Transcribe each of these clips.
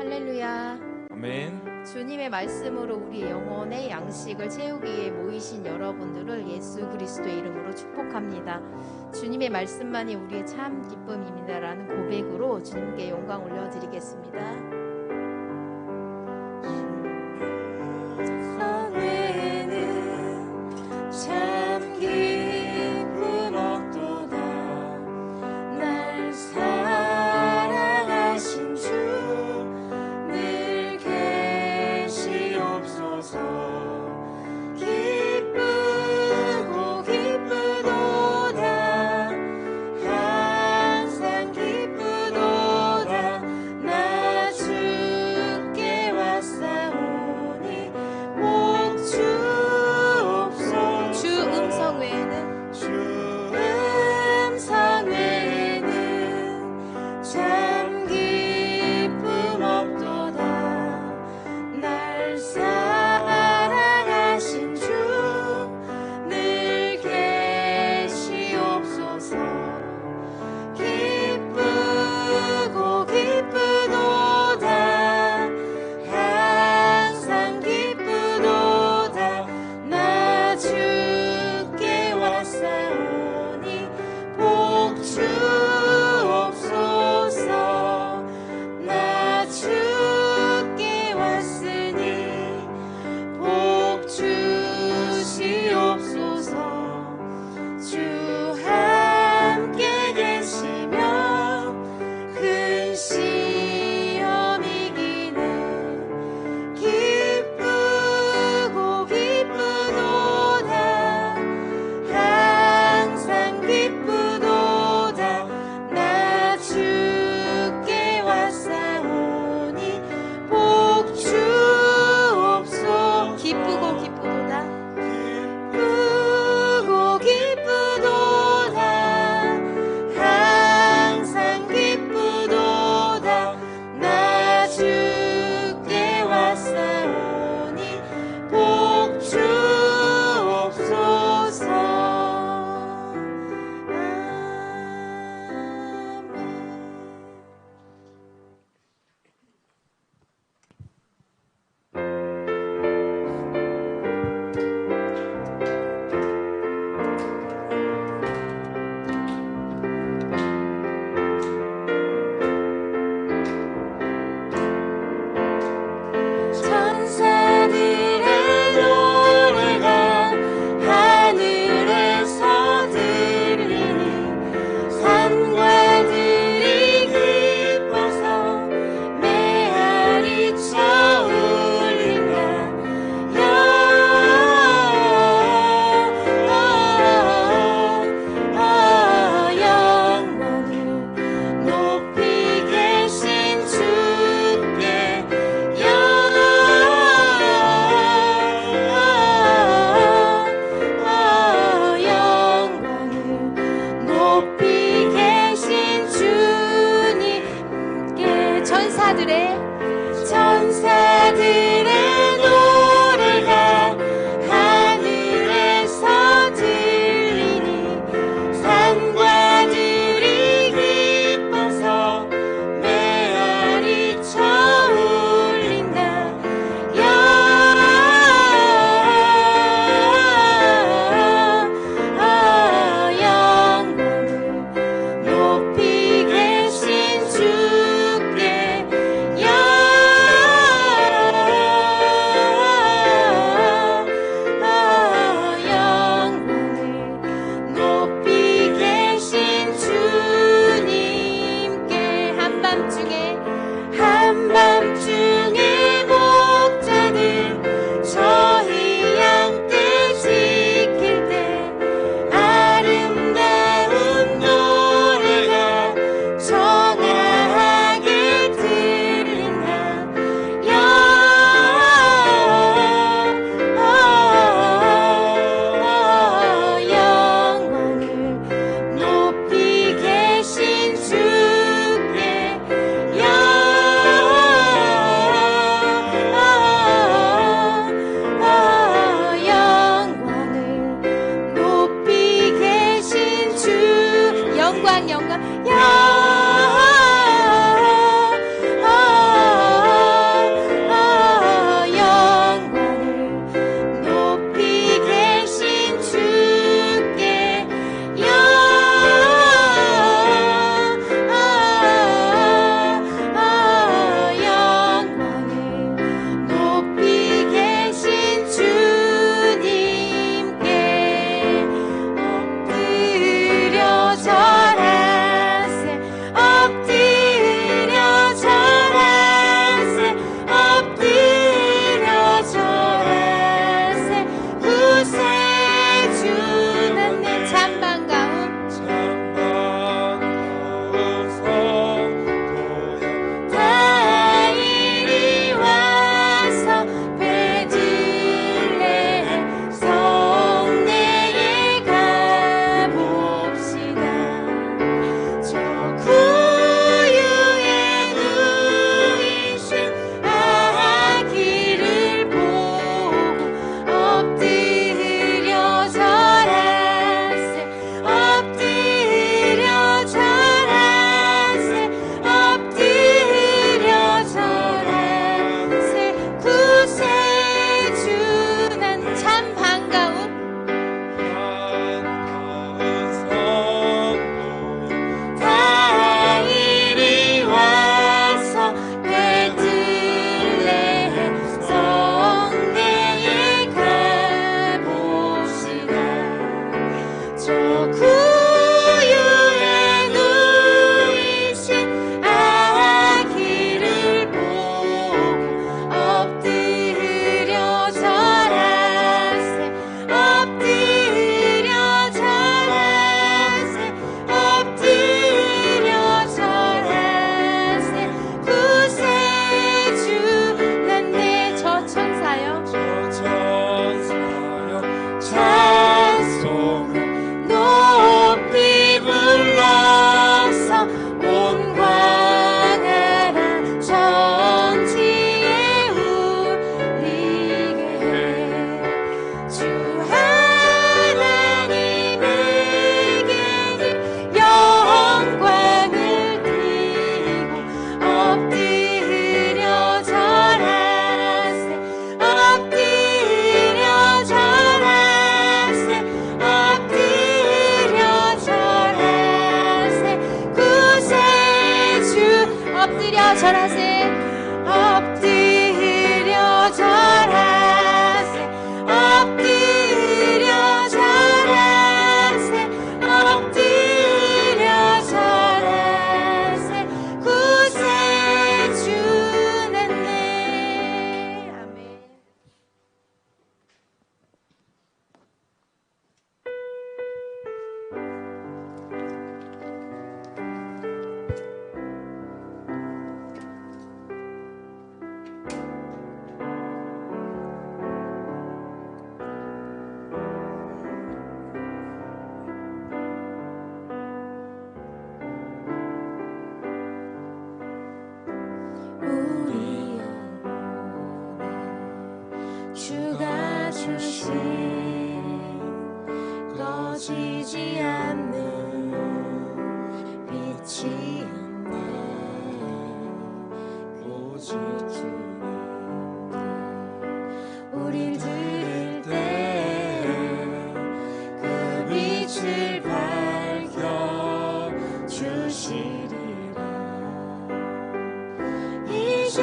할렐루야. 아멘. 주님의 말씀으로 우리의 영혼의 양식을 채우기 위해 모이신 여러분들을 예수 그리스도의 이름으로 축복합니다. 주님의 말씀만이 우리의 참 기쁨입니다라는 고백으로 주님께 영광 올려드리겠습니다. 항상 기쁘도다 나 주 엎드려 절하세 엎드려 절하세 엎드려 절하세 엎드려 절하세 구세주는 내 아멘. 주가 주신 꺼지지 않는 빛이 있네. 오직 주님께 우릴 드릴 때 그 빛을 밝혀 주시리라. 이제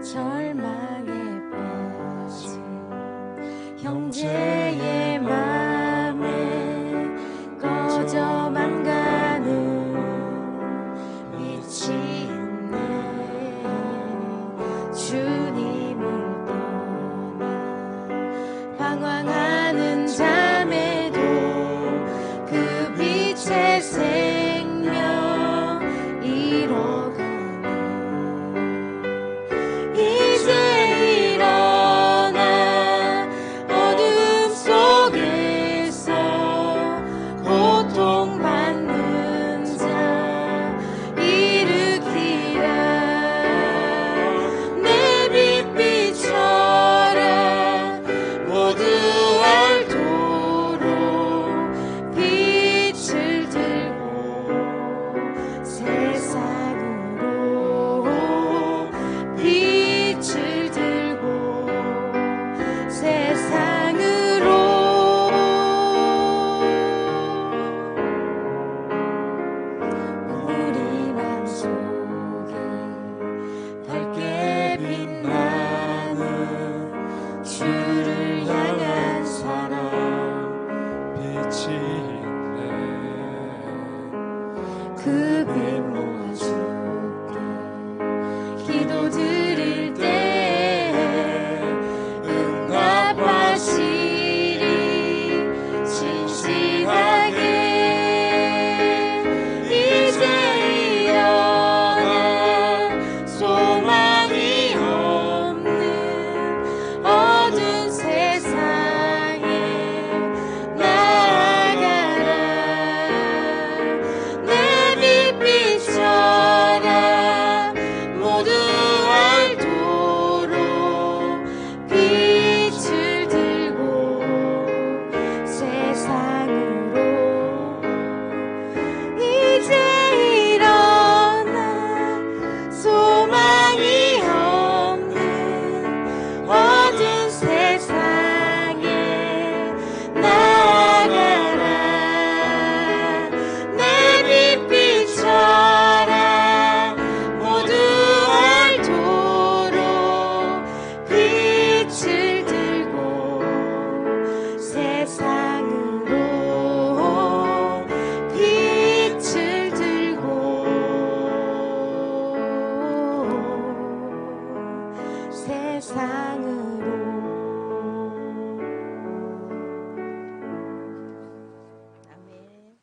절망에 빠진 형제의 맘에 꺼져만 가는 빛이 있네. 주님을 떠나 방황하는 잠에도 그 빛의 생명 잃어가. 이제 일어나 어둠 속에서 고통받는 자 일으키라. 내 빛 비춰라. 모두 알도록 빛을 들고 세상으로 빛을 들고 세상으로 우리 맘속에 밝게 빛나는 주를 향한 사랑 빛이 있네. 그 빛 모아줄게. 기도 드릴 때 응답하시리 진실하게. 이제 일어나 소망이 없는 어두운 세상에 나아가라. 내 빛 비춰라. 모두 알도록 빛을 들고 세상으로. 이제 일어나 소망이 없는 어두운 세상에 나아가라. 내 빛 비춰라. 모두 알도록 빛을 들고 세상으로 빛을 들고 세상으로. 아멘.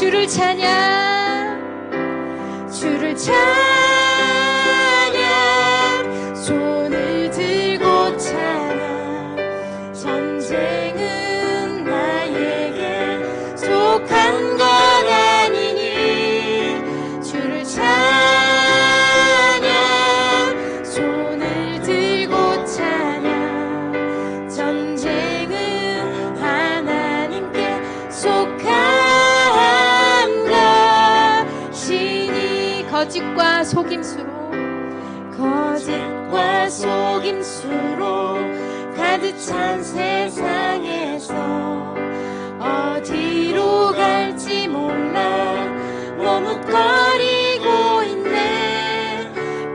주를 찬양, 주를 찬양, 손을 들고 찬양. 전쟁은 나에게 속한 것 아니니 주를 찬양, 손을 들고 찬양. 전쟁은 하나님께 속한 것이니 거짓과 속임수로 가득 찬 세상에서 어디로 갈지 몰라 머뭇거리고 있네.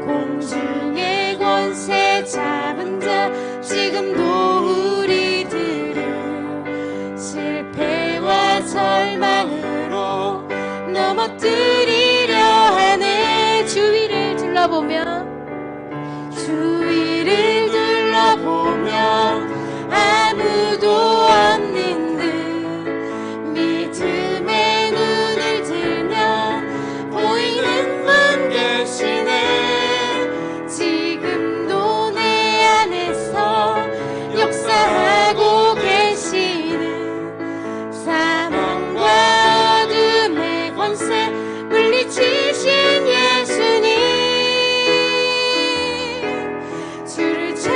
공중의 권세 잡은 자 지금도 우리들을 실패와 절망으로 넘어뜨리려 하네. 주위를 둘러보며 아무도 없는 듯 믿음의 눈을 들면 보이는 분 계시네. 지금도 내 안에서 역사하고 계시는 사망과 어둠의 권세 물리치신 예수님. 주를 찬양,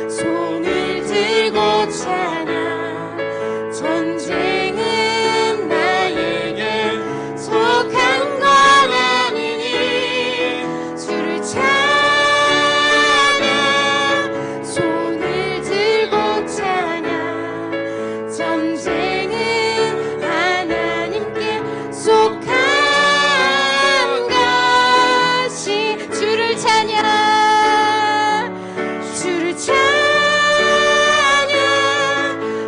손을 들고 찬양. 전쟁은 나에게 속한 것 아니니 주를 찬양, 손을 들고 찬양. 전쟁은 하나님께 속한 것이. 주를 찬양, 주를 찬양,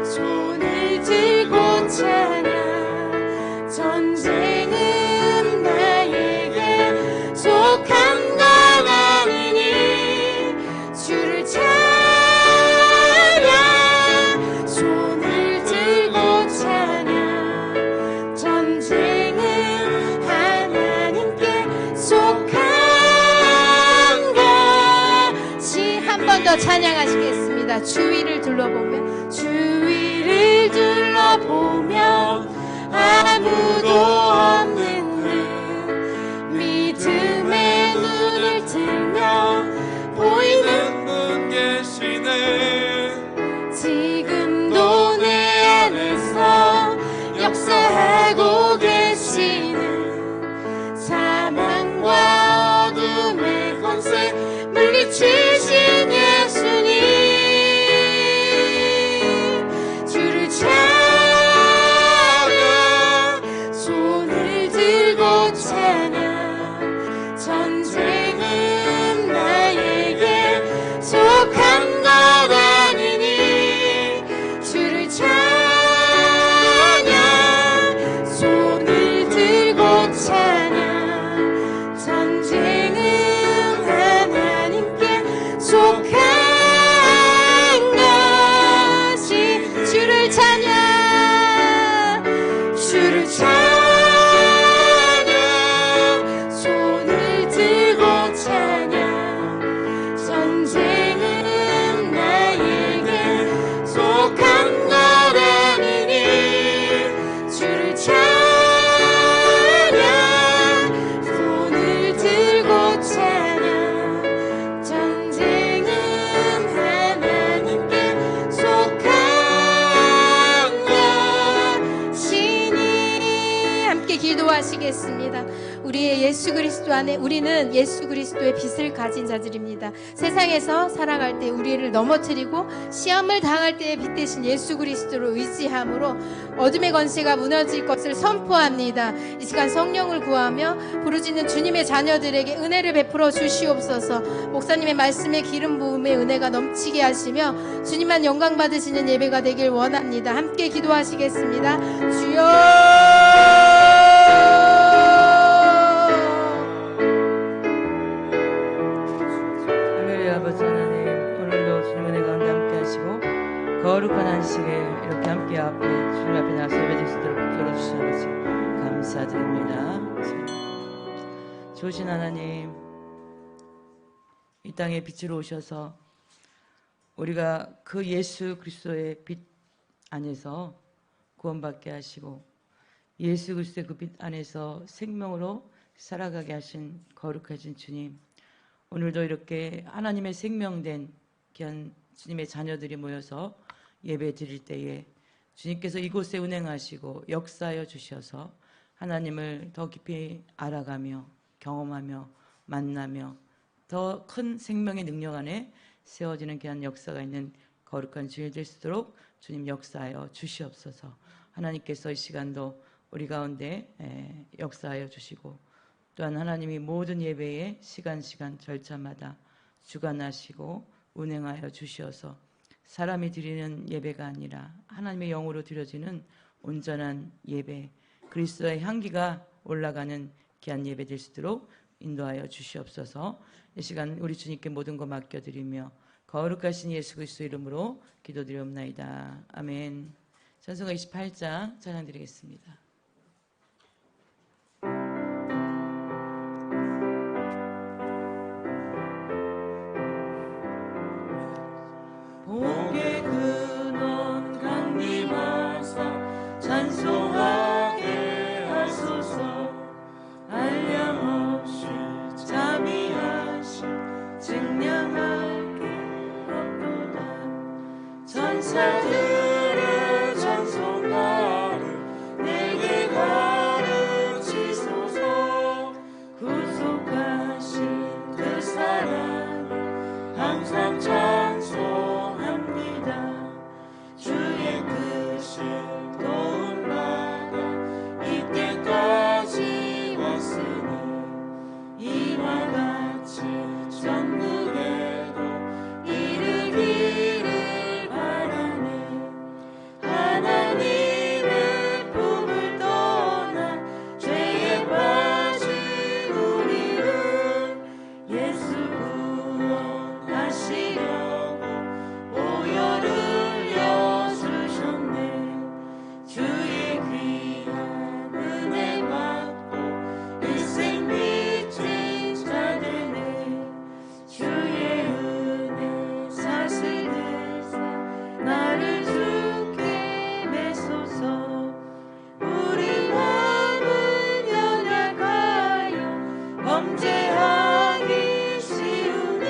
손을 들고 찬양. 전쟁은 나에게 속한 것 아니니 주를 찬양, 손을 들고 찬양. 전쟁은 하나님께 속한 것이. 한 번 더 찬양하시겠습니다. 주위를 둘러보며 아무도 없는 듯 믿음의 눈을 들면 보이는 분 계시네. 지금도 내 안에서 역사하고 계시는 사망과 어둠의 권세 물리치신 예수님. 주를 찬양, 손을 들고 찬양. 전쟁은 나에게 속한 것 아니니 주를 찬양, 손을 들고 찬양. 전쟁은 하나님께 속한 것이. 주를 찬양, 주를 찬양, 손을 들고 찬양. 전쟁은 나에게 속한 것 아니니 주를 찬양, 손을 들고 찬양. 전쟁은 하나님께 속한 것이니. 함께 기도하시겠습니다. 우리의 예수 그리스도 안에 우리는 예수 그리스도의 빛을 가진 자들입니다. 세상에서 살아갈 때 우리를 넘어뜨리고 시험을 당할 때에 빛 대신 예수 그리스도를 의지함으로 어둠의 권세가 무너질 것을 선포합니다. 이 시간 성령을 구하며 부르짖는 주님의 자녀들에게 은혜를 베풀어 주시옵소서. 목사님의 말씀에 기름 부음의 은혜가 넘치게 하시며 주님만 영광 받으시는 예배가 되길 원합니다. 함께 기도하시겠습니다. 주여. 하늘의 아버지 하나님, 오늘도 주님의 은혜가 함께 하시고 거룩한 안식에 이렇게 함께 앞에 주님 앞에 나서 예배드릴 수 있도록 열어주신 아버지 감사드립니다. 좋으신 하나님, 이 땅에 빛으로 오셔서 우리가 그 예수 그리스도의 빛 안에서 구원받게 하시고 예수 그리스도의 그 빛 안에서 생명으로 살아가게 하신 거룩하신 주님, 오늘도 이렇게 하나님의 생명된 귀한 주님의 자녀들이 모여서 예배 드릴 때에 주님께서 이곳에 운행하시고 역사하여 주셔서 하나님을 더 깊이 알아가며 경험하며 만나며 더 큰 생명의 능력 안에 세워지는 귀한 역사가 있는 거룩한 주일 될 수 있도록 주님 역사하여 주시옵소서. 하나님께서 이 시간도 우리 가운데 역사하여 주시고 또한 하나님이 모든 예배의 시간 절차마다 주관하시고 운행하여 주시어서 사람이 드리는 예배가 아니라 하나님의 영으로 드려지는 온전한 예배, 그리스도의 향기가 올라가는 귀한 예배 될 수 있도록 인도하여 주시옵소서. 이 시간 우리 주님께 모든 것 맡겨드리며 거룩하신 예수 그리스도 이름으로 기도드리옵나이다. 아멘. 찬송가 28장 찬양 드리겠습니다. 복의 근원 강림하사 찬송하게 하소서. 한량없이 자비하시 증량할 게 없도다. 천사들의 찬송가를 내게 가르치소서. 구속하신 그 사랑을 항상 찬송합니다. 주의 크신 도움받아 이때까지 왔으니 이와 같이 전국에도 이르기를 바라네. 하나님의 품을 떠나 죄에 빠진 우리를 예수 구원하시려고 오열을 여주셨네. 주의 귀한 은혜 받고 일생 미친 자 되네. 주의 은혜 사슬되사 나를 주께 메소서. 우리 마음은 연약하여 범죄하기 쉬우니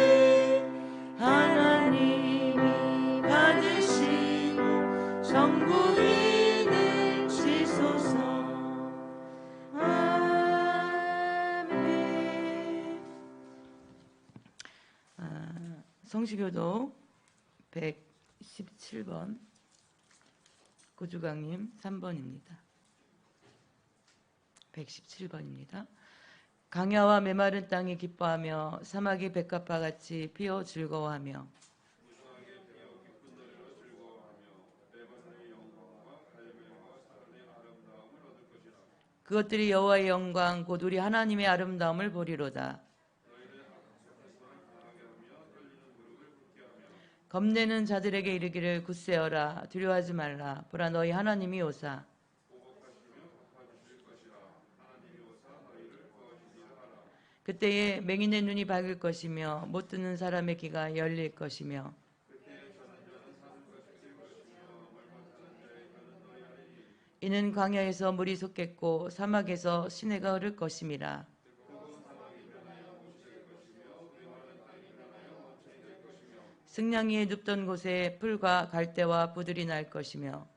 하나님이 받으시고 정국인을 주소서. 아멘. 성시교도 117번 고주강님 3번입니다. 117번입니다. 강야와 메마른 땅이 기뻐하며 사막이 백합화 같이 피어 즐거워하며 그것들이 여호와의 영광 곧 우리 하나님의 아름다움을 보리로다. 겁내는 자들에게 이르기를 굳세어라. 두려워하지 말라. 보라 너희 하나님이 오사. 그때에 맹인의 눈이 밝을 것이며 못 듣는 사람의 귀가 열릴 것이며 이는 광야에서 물이 솟겠고 사막에서 시내가 흐를 것임이라. 승냥이 위에 눕던 곳에 풀과 갈대와 부들이 날 것이며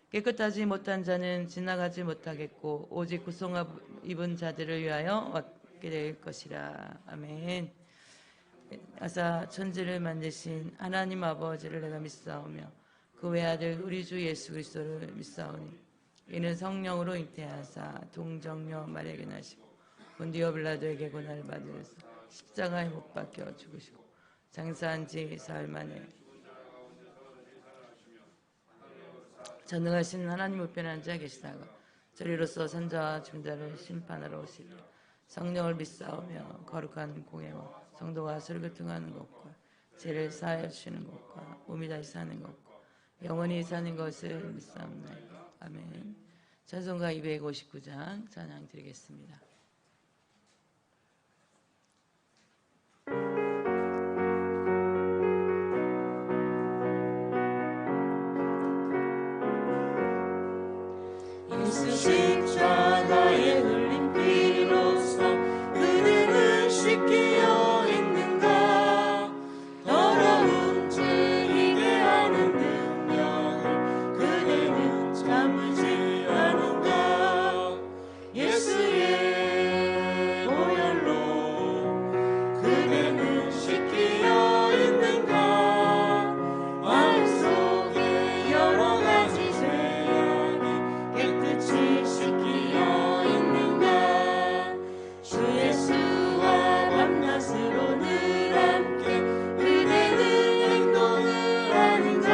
깨끗하지 못한 자는 지나가지 못하겠고 오직 구성함 입은 자들을 위하여 왔게 될 것이라. 아멘. 아사 천지를 만드신 하나님 아버지를 내가 믿사오며 그 외아들 우리 주 예수 그리스도를 믿사오니 이는 성령으로 잉태하사 동정녀 마리아에게 나시고 본디오 빌라도에게 고난을 받으셔서 십자가에 못 박혀 죽으시고 장사한 지 사흘 만에 전능하신 하나님 우편한 자 계시다가 저리로서 산자와 죽은 자를 심판하러 오시리라. 성령을 믿사오며 거룩한 공예와 성도가 설교통하는 것과 죄를 사하여 주시는 것과 몸이 다시 사는 것 영원히 사는 것을 믿사옵나이다. 아멘. 찬송가 259장 찬양 드리겠습니다. 예수 십자가에 흘린 피로써 그대는 씻기어 있는가. 더러운 죄 이게 하는 능력을 그대는 참으지 않은가. 예수의 보혈로 그대는 씻기어 있는가. 마음속에 여러 가지 죄악이 깨끗이 씻기어 있는가. 주 예수와 밤낮으로 늘 함께 그대는 행동을 하는가.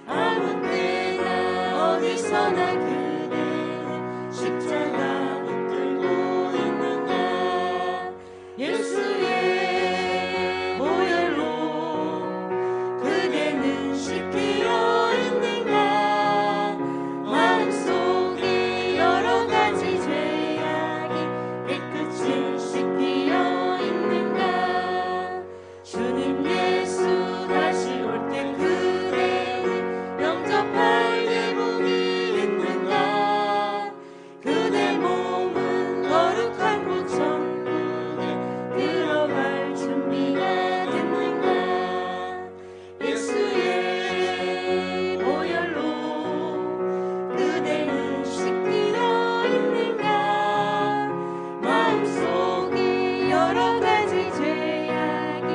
아무 때나 어디서나 그대는 십자가 붙들고 있는가. 예수의 보혈로 그대는 씻기어 있는가. 마음속에 여러 가지 죄악이 깨끗이 씻기어 있는가. 주님 예수 다시 올 때 그대는 영접할 예복이 있는가. 그대 몸은 거룩한 곳 천국에 들어갈 준비가 됐는가. 예수의 보혈로 그대는 씻기어 있는가. 마음속에 여러 가지 죄악이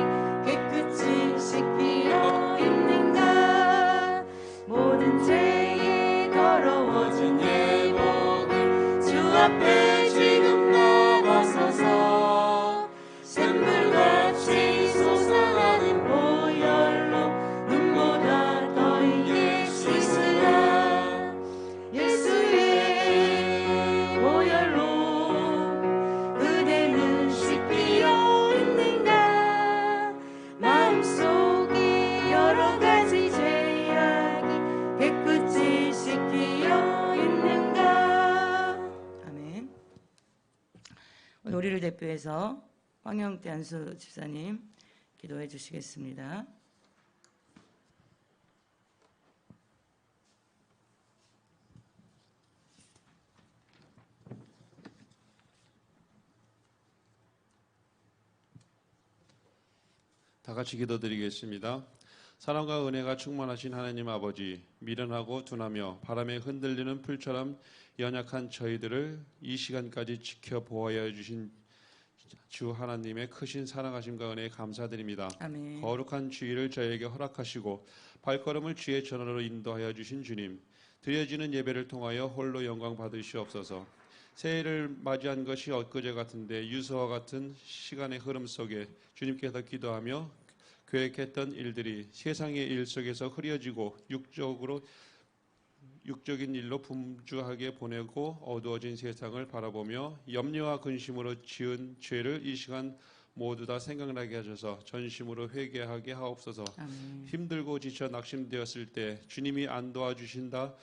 깨끗이 씻기어 있는가. 모든 죄에 더러워진 예복을 주 앞에 지금 넘어서서 샘물같이 솟아나는 보혈로 눈보다 더 이게 씻으라. 예수의 보혈로 그대는 씻기어 있는가. 마음속에 여러 가지 죄악이 깨끗이 씻기어 있는가. 아멘. 오늘 우리를 대표해서 황영태 안수 집사님 기도해 주시겠습니다. 다 같이 기도드리겠습니다. 사랑과 은혜가 충만하신 하나님 아버지, 미련하고 둔하며 바람에 흔들리는 풀처럼 연약한 저희들을 이 시간까지 지켜보아야 주신 주 하나님의 크신 사랑하심과 은혜에 감사드립니다. 아멘. 거룩한 주일을 저에게 허락하시고 발걸음을 주의 전으로 인도하여 주신 주님, 드려지는 예배를 통하여 홀로 영광 받으시옵소서. 새해를 맞이한 것이 엊그제 같은데 유서와 같은 시간의 흐름 속에 주님께서 기도하며 계획했던 일들이 세상의 일 속에서 흐려지고 육적인 일로 분주하게 보내고 어두워진 세상을 바라보며 염려와 근심으로 지은 죄를 이 시간 모두 다 생각나게 하셔서 전심으로 회개하게 하옵소서. 아멘. 힘들고 지쳐 낙심되었을 때 주님이 안 도와주신다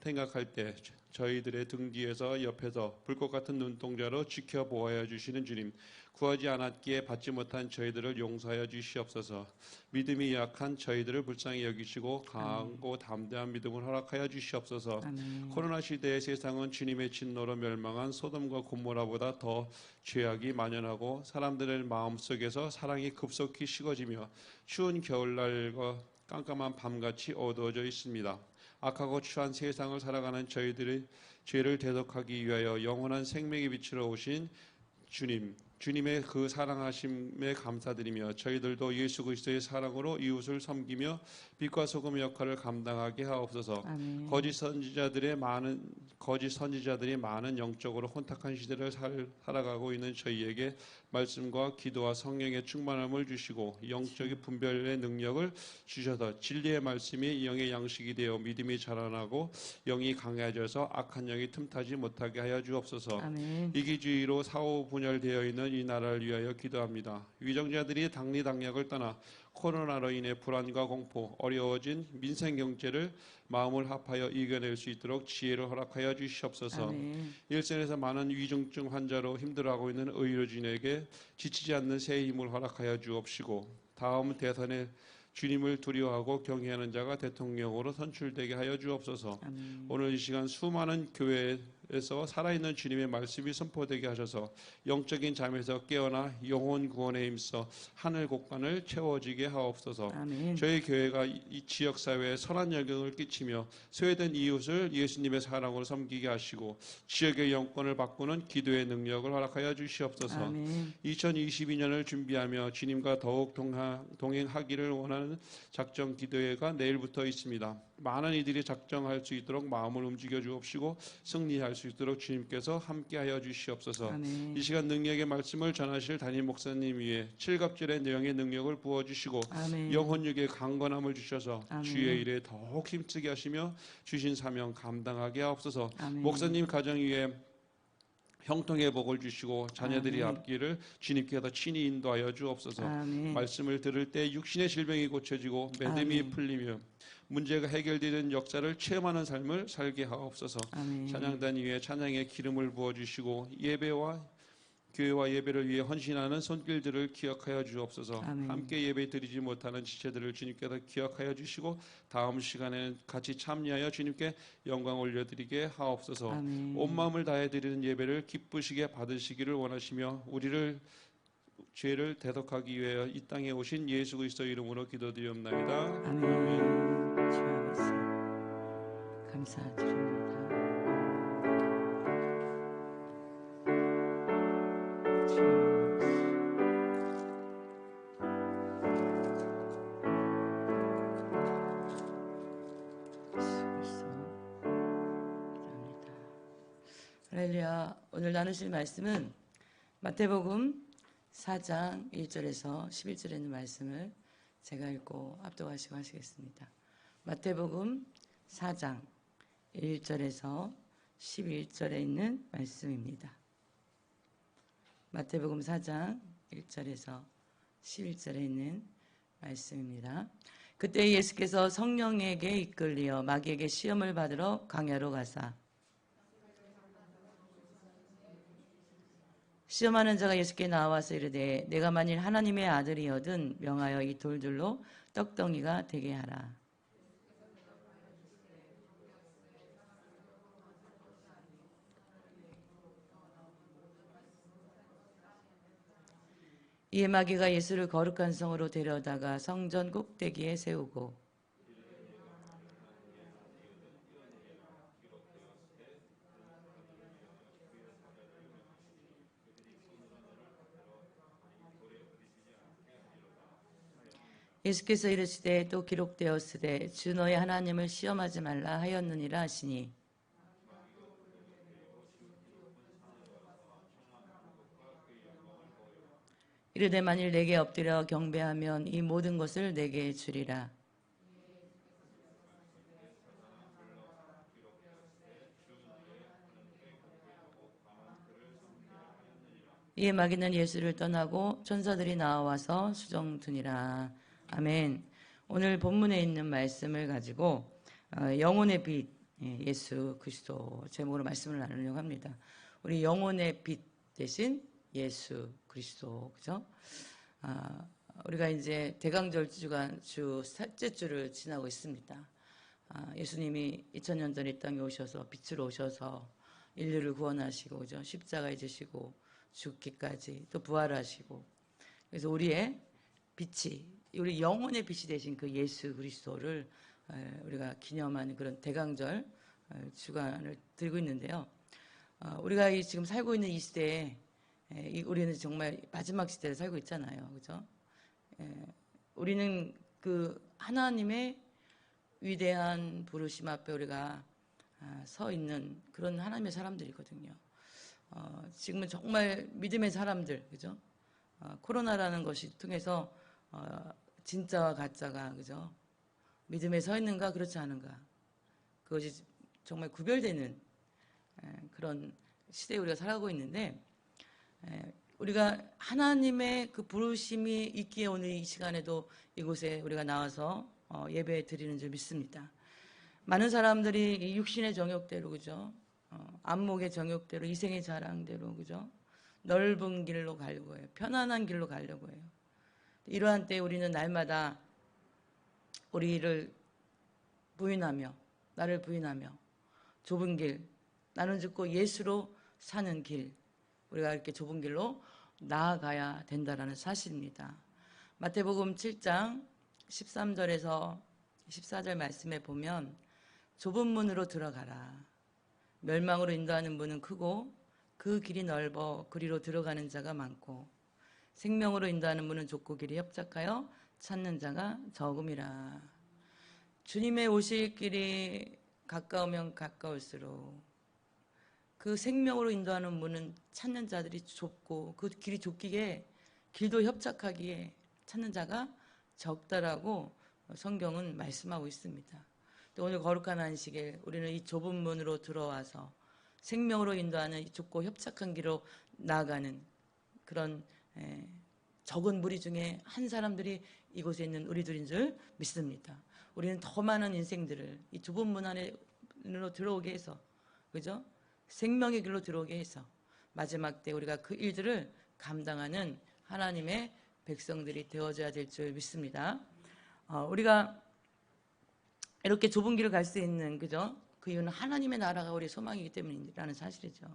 생각할 때 저희들의 등 뒤에서 옆에서 불꽃 같은 눈동자로 지켜보아야 주시는 주님, 구하지 않았기에 받지 못한 저희들을 용서하여 주시옵소서. 믿음이 약한 저희들을 불쌍히 여기시고 강하고 담대한 믿음을 허락하여 주시옵소서. 아멘. 코로나 시대의 세상은 주님의 진노로 멸망한 소돔과 고모라보다 더 죄악이 만연하고 사람들의 마음속에서 사랑이 급속히 식어지며 추운 겨울날과 깜깜한 밤같이 어두워져 있습니다. 악하고 추한 세상을 살아가는 저희들의 죄를 대속하기 위하여 영원한 생명의 빛으로 오신 주님의 그 사랑하심에 감사드리며 저희들도 예수 그리스도의 사랑으로 이웃을 섬기며 빛과 소금의 역할을 감당하게 하옵소서. 아멘. 거짓 선지자들이 많은 영적으로 혼탁한 시대를 살아가고 있는 저희에게 말씀과 기도와 성령의 충만함을 주시고 영적인 분별의 능력을 주셔서 진리의 말씀이 영의 양식이 되어 믿음이 자라나고 영이 강해져서 악한 영이 틈타지 못하게 하여 주옵소서. 아멘. 이기주의로 사후 분열되어 있는 이 나라를 위하여 기도합니다. 위정자들이 당리당략을 떠나 코로나로 인해 불안과 공포, 어려워진 민생 경제를 마음을 합하여 이겨낼 수 있도록 지혜를 허락하여 주시옵소서. 아멘. 일선에서 많은 위중증 환자로 힘들어하고 있는 의료진에게 지치지 않는 새 힘을 허락하여 주옵시고 다음 대선에 주님을 두려워하고 경외하는 자가 대통령으로 선출되게 하여 주옵소서. 아멘. 오늘 이 시간 수많은 교회에서 살아있는 주님의 말씀이 선포되게 하셔서 영적인 잠에서 깨어나 영혼 구원에 힘써 하늘 곳간을 채워지게 하옵소서. 아멘. 저희 교회가 이 지역 사회에 선한 영향을 끼치며 소외된 이웃을 예수님의 사랑으로 섬기게 하시고 지역의 영권을 바꾸는 기도의 능력을 허락하여 주시옵소서. 아멘. 2022년을 준비하며 주님과 더욱 동행하기를 원하는 작정 기도회가 내일부터 있습니다. 많은 이들이 작정할 수 있도록 마음을 움직여 주옵시고 승리할 수 있도록 주님께서 함께하여 주시옵소서. 아멘. 이 시간 능력의 말씀을 전하실 담임 목사님 위에 칠갑절의 내용의 능력을 부어주시고 아멘. 영혼육의 강건함을 주셔서 아멘. 주의 일에 더욱 힘쓰게 하시며 주신 사명 감당하게 하옵소서. 아멘. 목사님 가정 위에 형통의 복을 주시고 자녀들이 아멘. 앞길을 주님께서 친히 인도하여 주옵소서. 아멘. 말씀을 들을 때 육신의 질병이 고쳐지고 믿음이 아멘. 풀리며 문제가 해결되는 역사를 체험하는 삶을 살게 하옵소서. 아멘. 찬양단 위에 찬양의 기름을 부어주시고 예배와 교회와 예배를 위해 헌신하는 손길들을 기억하여 주옵소서. 아멘. 함께 예배 드리지 못하는 지체들을 주님께서 기억하여 주시고 다음 시간에는 같이 참여하여 주님께 영광 올려드리게 하옵소서. 아멘. 온 마음을 다해 드리는 예배를 기쁘시게 받으시기를 원하시며 우리를 죄를 대속하기 위하여 이 땅에 오신 예수 그리스도 이름으로 기도드리옵나이다. 아멘. 주 아버지 감사드립니다. 주 예수 그리스도 기도합니다. 할렐루야. 오늘 나누실 말씀은 마태복음 4장 1절에서 11절에 있는 말씀을 제가 읽고 압도하시고 하시겠습니다. 마태복음 4장 1절에서 11절에 있는 말씀입니다. 마태복음 4장 1절에서 11절에 있는 말씀입니다. 그때 예수께서 성령에게 이끌리어 마귀에게 시험을 받으러 광야로 가사 시험하는 자가 예수께 나와서 이르되 내가 만일 하나님의 아들이거든 명하여 이 돌들로 떡덩이가 되게 하라. 이에 마귀가 예수를 거룩한 성으로 데려다가 성전 꼭대기에 세우고 예수께서 이르시되 또 기록되었으되 주 너의 하나님을 시험하지 말라 하였느니라 하시니 이르되 만일 내게 엎드려 경배하면 이 모든 것을 내게 주리라. 이에 마귀는 예수를 떠나고 천사들이 나와서 수정두니라. 아멘. 오늘 본문에 있는 말씀을 가지고 영혼의 빛 예수 그리스도 제목으로 말씀을 나누려고 합니다. 우리 영혼의 빛 대신 예수 그리스도, 그죠? 우리가 이제 대강절 주간 주 셋째 주를 지나고 있습니다. 예수님이 2000년 전에 이 땅에 오셔서 빛으로 오셔서 인류를 구원하시고, 그죠? 십자가에 지시고 죽기까지 또 부활하시고, 그래서 우리의 빛이, 우리 영혼의 빛이 되신 그 예수 그리스도를 우리가 기념하는 그런 대강절 주간을 들고 있는데요. 우리가 지금 살고 있는 이 시대에 우리는 정말 마지막 시대를 살고 있잖아요. 그죠? 우리는 그 하나님의 위대한 부르심 앞에 우리가 서 있는 그런 하나님의 사람들이거든요. 지금은 정말 믿음의 사람들, 그죠? 코로나라는 것이 통해서 진짜와 가짜가 그죠? 믿음에 서 있는가 그렇지 않은가 그것이 정말 구별되는 그런 시대에 우리가 살아가고 있는데 우리가 하나님의 그 부르심이 있기에 오늘 이 시간에도 이곳에 우리가 나와서 예배 드리는 줄 믿습니다. 많은 사람들이 이 육신의 정욕대로 그죠? 안목의 정욕대로 이생의 자랑대로 그죠? 넓은 길로 가려고 해요. 편안한 길로 가려고 해요. 이러한 때 우리는 날마다 우리를 부인하며 나를 부인하며 좁은 길 나는 죽고 예수로 사는 길 우리가 이렇게 좁은 길로 나아가야 된다라는 사실입니다. 마태복음 7장 13절에서 14절 말씀에 보면 좁은 문으로 들어가라. 멸망으로 인도하는 문은 크고 그 길이 넓어 그리로 들어가는 자가 많고 생명으로 인도하는 문은 좁고 길이 협착하여 찾는 자가 적음이라. 주님의 오실 길이 가까우면 가까울수록 그 생명으로 인도하는 문은 찾는 자들이 좁고 그 길이 좁기에 길도 협착하기에 찾는 자가 적다라고 성경은 말씀하고 있습니다. 오늘 거룩한 안식일 우리는 이 좁은 문으로 들어와서 생명으로 인도하는 이 좁고 협착한 길로 나아가는 그런 적은 무리 중에 한 사람들이 이곳에 있는 우리들인 줄 믿습니다. 우리는 더 많은 인생들을 이 좁은 문 안으로 들어오게 해서 그죠? 생명의 길로 들어오게 해서 마지막 때 우리가 그 일들을 감당하는 하나님의 백성들이 되어져야 될 줄 믿습니다. 우리가 이렇게 좁은 길을 갈 수 있는 그죠? 그 이유는 하나님의 나라가 우리의 소망이기 때문이라는 사실이죠.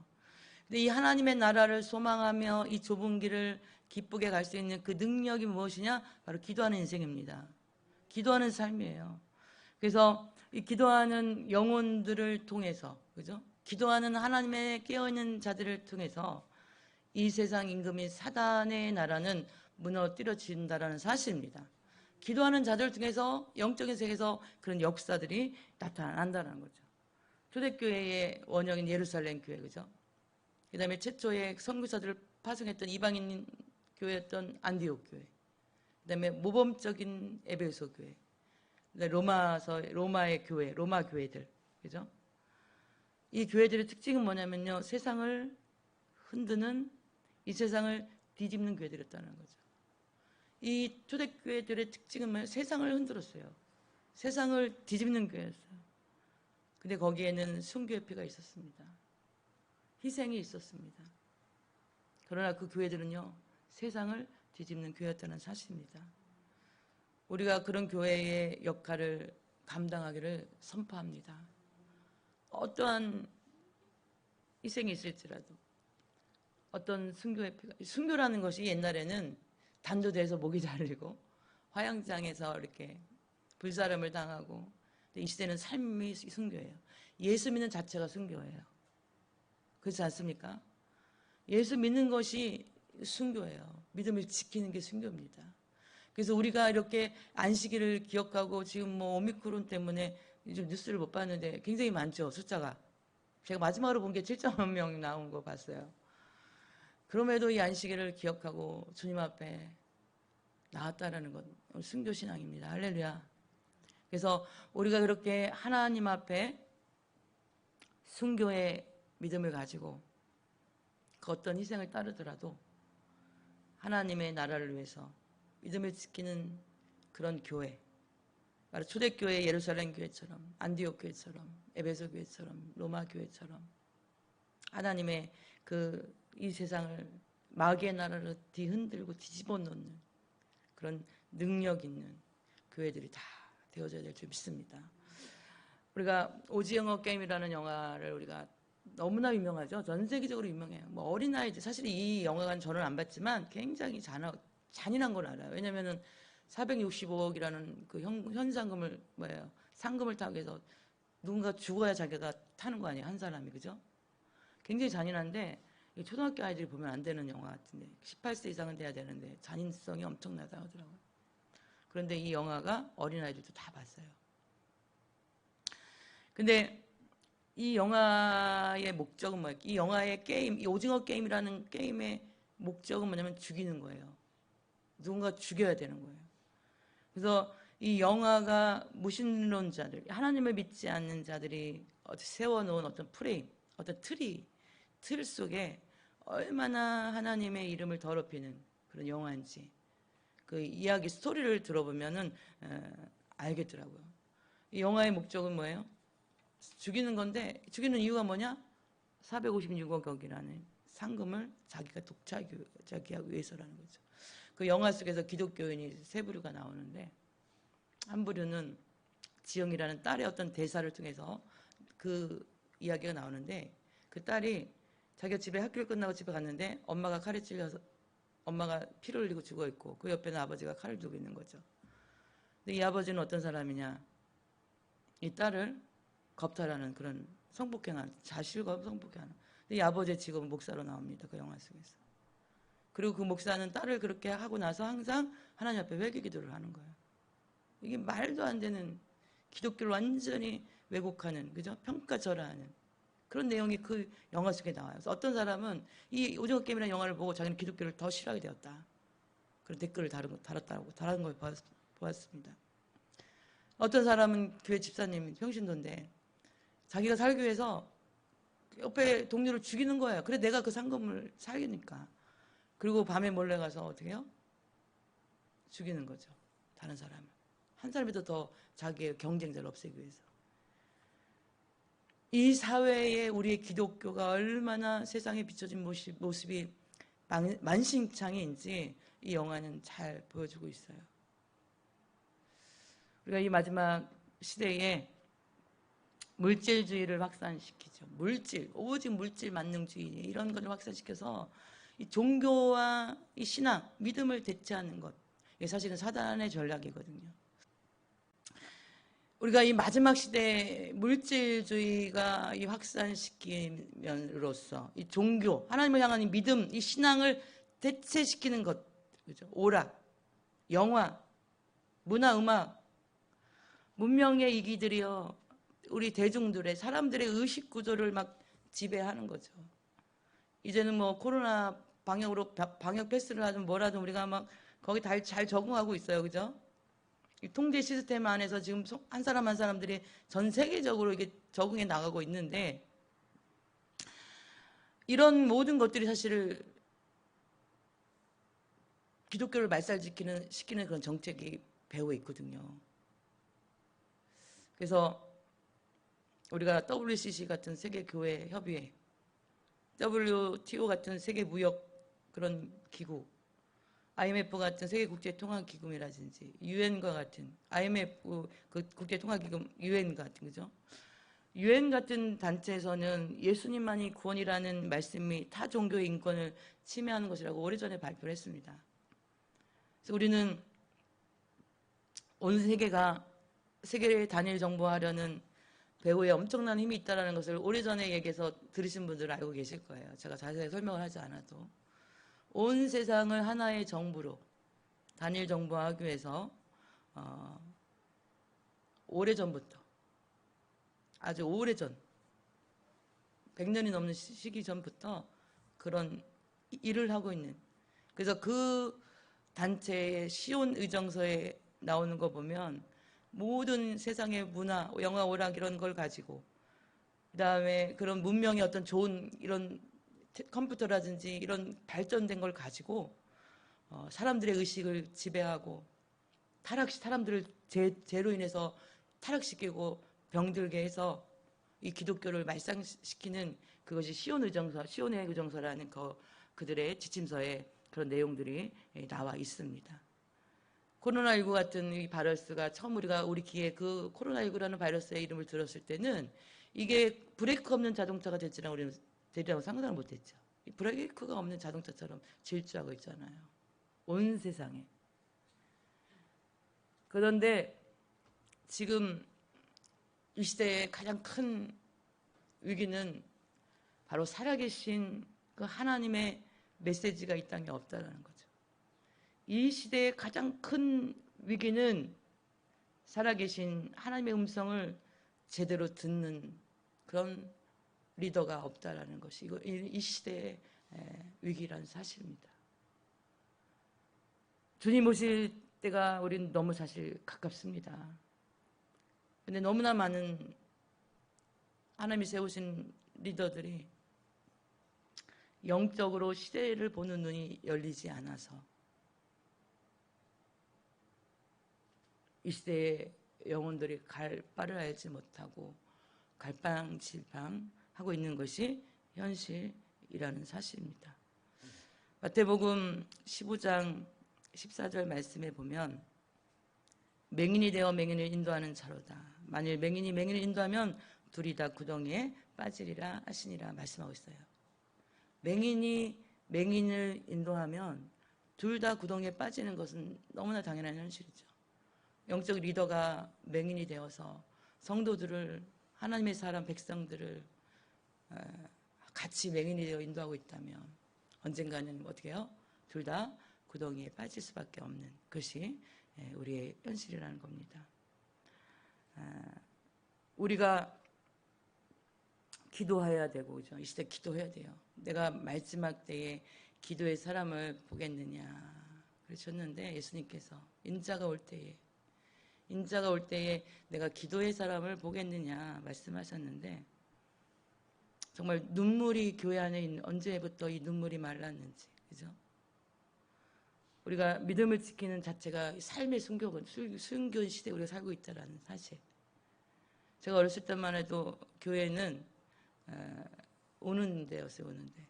근데 이 하나님의 나라를 소망하며 이 좁은 길을 기쁘게 갈 수 있는 그 능력이 무엇이냐? 바로 기도하는 인생입니다. 기도하는 삶이에요. 그래서 이 기도하는 영혼들을 통해서 그죠? 기도하는 하나님의 깨어있는 자들을 통해서 이 세상 임금인 사단의 나라는 무너뜨려진다라는 사실입니다. 기도하는 자들 중에서 영적인 세계에서 그런 역사들이 나타난다는 거죠. 초대교회의 원형인 예루살렘 교회 그죠? 그 다음에 최초의 선교사들을 파송했던 이방인 교회였던 안디옥 교회, 그 다음에 모범적인 에베소 교회, 로마의 교회, 로마 교회들 그죠? 이 교회들의 특징은 뭐냐면요, 세상을 흔드는 이 세상을 뒤집는 교회들이었다는 거죠. 이 초대교회들의 특징은 뭐예요? 세상을 흔들었어요. 세상을 뒤집는 교회였어요. 근데 거기에는 순교의 피가 있었습니다. 희생이 있었습니다. 그러나 그 교회들은요, 세상을 뒤집는 교회였다는 사실입니다. 우리가 그런 교회의 역할을 감당하기를 선포합니다. 어떠한 희생이 있을지라도 어떤 순교의 피가, 순교라는 것이 옛날에는 단조대에서 목이 잘리고 화양장에서 이렇게 불사름을 당하고, 이 시대는 삶이 순교예요. 예수 믿는 자체가 순교예요. 그렇지 않습니까? 예수 믿는 것이 순교예요. 믿음을 지키는 게 순교입니다. 그래서 우리가 이렇게 안식일을 기억하고 지금 뭐 오미크론 때문에 요즘 뉴스를 못 봤는데 굉장히 많죠, 숫자가. 제가 마지막으로 본 게 7.5명 나온 거 봤어요. 그럼에도 이 안식일을 기억하고 주님 앞에 나왔다라는 것, 순교신앙입니다. 할렐루야. 그래서 우리가 그렇게 하나님 앞에 순교의 믿음을 가지고 그 어떤 희생을 따르더라도 하나님의 나라를 위해서 믿음을 지키는 그런 교회, 바로 초대교회 예루살렘 교회처럼, 안디옥 교회처럼, 에베소 교회처럼, 로마 교회처럼 하나님의 이 세상을 마귀의 나라로 뒤흔들고 뒤집어 놓는 그런 능력 있는 교회들이 다 되어져야 될 줄 믿습니다. 우리가 오징어 게임이라는 영화를 우리가 너무나 유명하죠. 전 세계적으로 유명해요. 뭐 어린아이들, 사실 이 영화관 저는 안 봤지만 굉장히 잔인한 걸 알아요. 왜냐면은 465억이라는 그 현상금을 상금을 타기 위해서 누군가 죽어야 자기가 타는 거 아니에요, 한 사람이. 그죠? 굉장히 잔인한데 초등학교 아이들이 보면 안 되는 영화 같은데 18세 이상은 돼야 되는데 잔인성이 엄청나다 하더라고요. 그런데 이 영화가 어린아이들도 다 봤어요. 근데 이 영화의 목적은 뭐예요? 이 영화의 게임, 이 오징어 게임이라는 게임의 목적은 뭐냐면 죽이는 거예요. 누군가 죽여야 되는 거예요. 그래서 이 영화가 무신론자들, 하나님을 믿지 않는 자들이 세워놓은 어떤 프레임, 어떤 틀 속에 얼마나 하나님의 이름을 더럽히는 그런 영화인지 그 이야기 스토리를 들어보면은 알겠더라고요. 이 영화의 목적은 뭐예요? 죽이는 건데 죽이는 이유가 뭐냐? 456억이라는 상금을 자기가 독차지하기 위해서라는 거죠. 그 영화 속에서 기독교인이 세 부류가 나오는데 한 부류는 지영이라는 딸의 어떤 대사를 통해서 그 이야기가 나오는데 그 딸이 자기가 집에 학교를 끝나고 집에 갔는데 엄마가 칼에 찔려서 엄마가 피를 흘리고 죽어 있고 그 옆에는 아버지가 칼을 들고 있는 거죠. 근데 이 아버지는 어떤 사람이냐? 이 딸을 겁탈하는 그런 성폭행한 자실과 성폭행하는. 이 아버지의 직업은 목사로 나옵니다. 그 영화 속에서. 그리고 그 목사는 딸을 그렇게 하고 나서 항상 하나님 앞에 회개 기도를 하는 거예요. 이게 말도 안 되는 기독교를 완전히 왜곡하는, 그죠? 평가절하하는 그런 내용이 그 영화 속에 나와요. 그래서 어떤 사람은 이 오징어 게임이라는 영화를 보고 자기는 기독교를 더 싫어하게 되었다. 그런 댓글을 달은 걸 보았습니다. 어떤 사람은 교회 집사님 평신도인데 자기가 살기 위해서 옆에 동료를 죽이는 거예요. 그래 내가 그 상금을 살기니까. 그리고 밤에 몰래 가서 어떻게 해요? 죽이는 거죠. 다른 사람을. 한 사람이라도 더 자기의 경쟁자를 없애기 위해서. 이 사회에 우리의 기독교가 얼마나 세상에 비춰진 모습이 만신창이인지 이 영화는 잘 보여주고 있어요. 우리가 이 마지막 시대에 물질주의를 확산시키죠. 오직 물질 만능주의 이런 것을 확산시켜서 이 종교와 이 신앙, 믿음을 대체하는 것. 이게 사실은 사단의 전략이거든요. 우리가 이 마지막 시대에 물질주의가 이 확산시킴으로써 이 종교, 하나님을 향한 이 믿음, 이 신앙을 대체시키는 것, 그죠? 오락, 영화, 문화, 음악, 문명의 이기들이요, 우리 대중들의 사람들의 의식 구조를 막 지배하는 거죠. 이제는 뭐 코로나 방역으로 방역 패스를 하든 뭐라든 우리가 막 거기 잘 적응하고 있어요, 그죠? 이 통제 시스템 안에서 지금 한 사람 한 사람들이 전 세계적으로 이게 적응해 나가고 있는데 이런 모든 것들이 사실 기독교를 시키는 그런 정책이 배후에 있거든요. 그래서 우리가 WCC 같은 세계교회 협의회, WTO 같은 세계무역 그런 기구, IMF 같은 세계국제통화기금이라든지 UN과 같은 IMF 그 국제통화기금 UN 같은 그죠? UN 같은 단체에서는 예수님만이 구원이라는 말씀이 타 종교의 인권을 침해하는 것이라고 오래전에 발표를 했습니다. 그래서 우리는 온 세계가 세계를 단일 정보하려는 배후에 엄청난 힘이 있다는 것을 오래전에 얘기해서 들으신 분들은 알고 계실 거예요. 제가 자세히 설명을 하지 않아도. 온 세상을 하나의 정부로 단일 정부화하기 위해서 오래전부터 아주 오래전 100년이 넘는 시기 전부터 그런 일을 하고 있는, 그래서 그 단체의 시온 의정서에 나오는 거 보면 모든 세상의 문화, 영화, 오락 이런 걸 가지고 그다음에 그런 문명의 어떤 좋은 이런 컴퓨터라든지 이런 발전된 걸 가지고 사람들의 의식을 지배하고 사람들을 죄로 인해서 타락시키고 병들게 해서 이 기독교를 말살시키는 그것이 시온의 의정서라는 그들의 지침서에 그런 내용들이 나와 있습니다. 코로나19 같은 이 바이러스가 처음 우리 귀에 그 코로나19라는 바이러스의 이름을 들었을 때는 이게 브레이크 없는 자동차가 되리라고 상상을 못했죠. 브레이크가 없는 자동차처럼 질주하고 있잖아요. 온 세상에. 그런데 지금 이 시대의 가장 큰 위기는 바로 살아계신 그 하나님의 메시지가 이 땅에 없다는 거죠. 이 시대의 가장 큰 위기는 살아계신 하나님의 음성을 제대로 듣는 그런 리더가 없다라는 것이 이 시대의 위기라는 사실입니다. 주님 오실 때가 우린 너무 사실 가깝습니다. 근데 너무나 많은 하나님이 세우신 리더들이 영적으로 시대를 보는 눈이 열리지 않아서 이 시대의 영혼들이 갈 바를 알지 못하고 갈팡질팡하고 있는 것이 현실이라는 사실입니다. 마태복음 15장 14절 말씀에 보면 맹인이 되어 맹인을 인도하는 자로다. 만일 맹인이 맹인을 인도하면 둘이 다 구덩이에 빠지리라 하시니라 말씀하고 있어요. 맹인이 맹인을 인도하면 둘 다 구덩이에 빠지는 것은 너무나 당연한 현실이죠. 영적 리더가 맹인이 되어서 성도들을, 하나님의 사람 백성들을 같이 맹인이 되어 인도하고 있다면 언젠가는 어떻게 해요? 둘 다 구덩이에 빠질 수밖에 없는 것이 우리의 현실이라는 겁니다. 우리가 기도해야 되고, 그죠? 이 시대 기도해야 돼요. 내가 마지막 때에 기도의 사람을 보겠느냐 그러셨는데, 예수님께서 인자가 올 때에 내가 기도의 사람을 보겠느냐 말씀하셨는데, 정말 눈물이 교회 안에 있는, 언제부터 이 눈물이 말랐는지, 그죠? 우리가 믿음을 지키는 자체가 삶의 순교군 시대에 우리가 살고 있다는 사실. 제가 어렸을 때만 해도 교회는 오는 데였어요, 오는 데.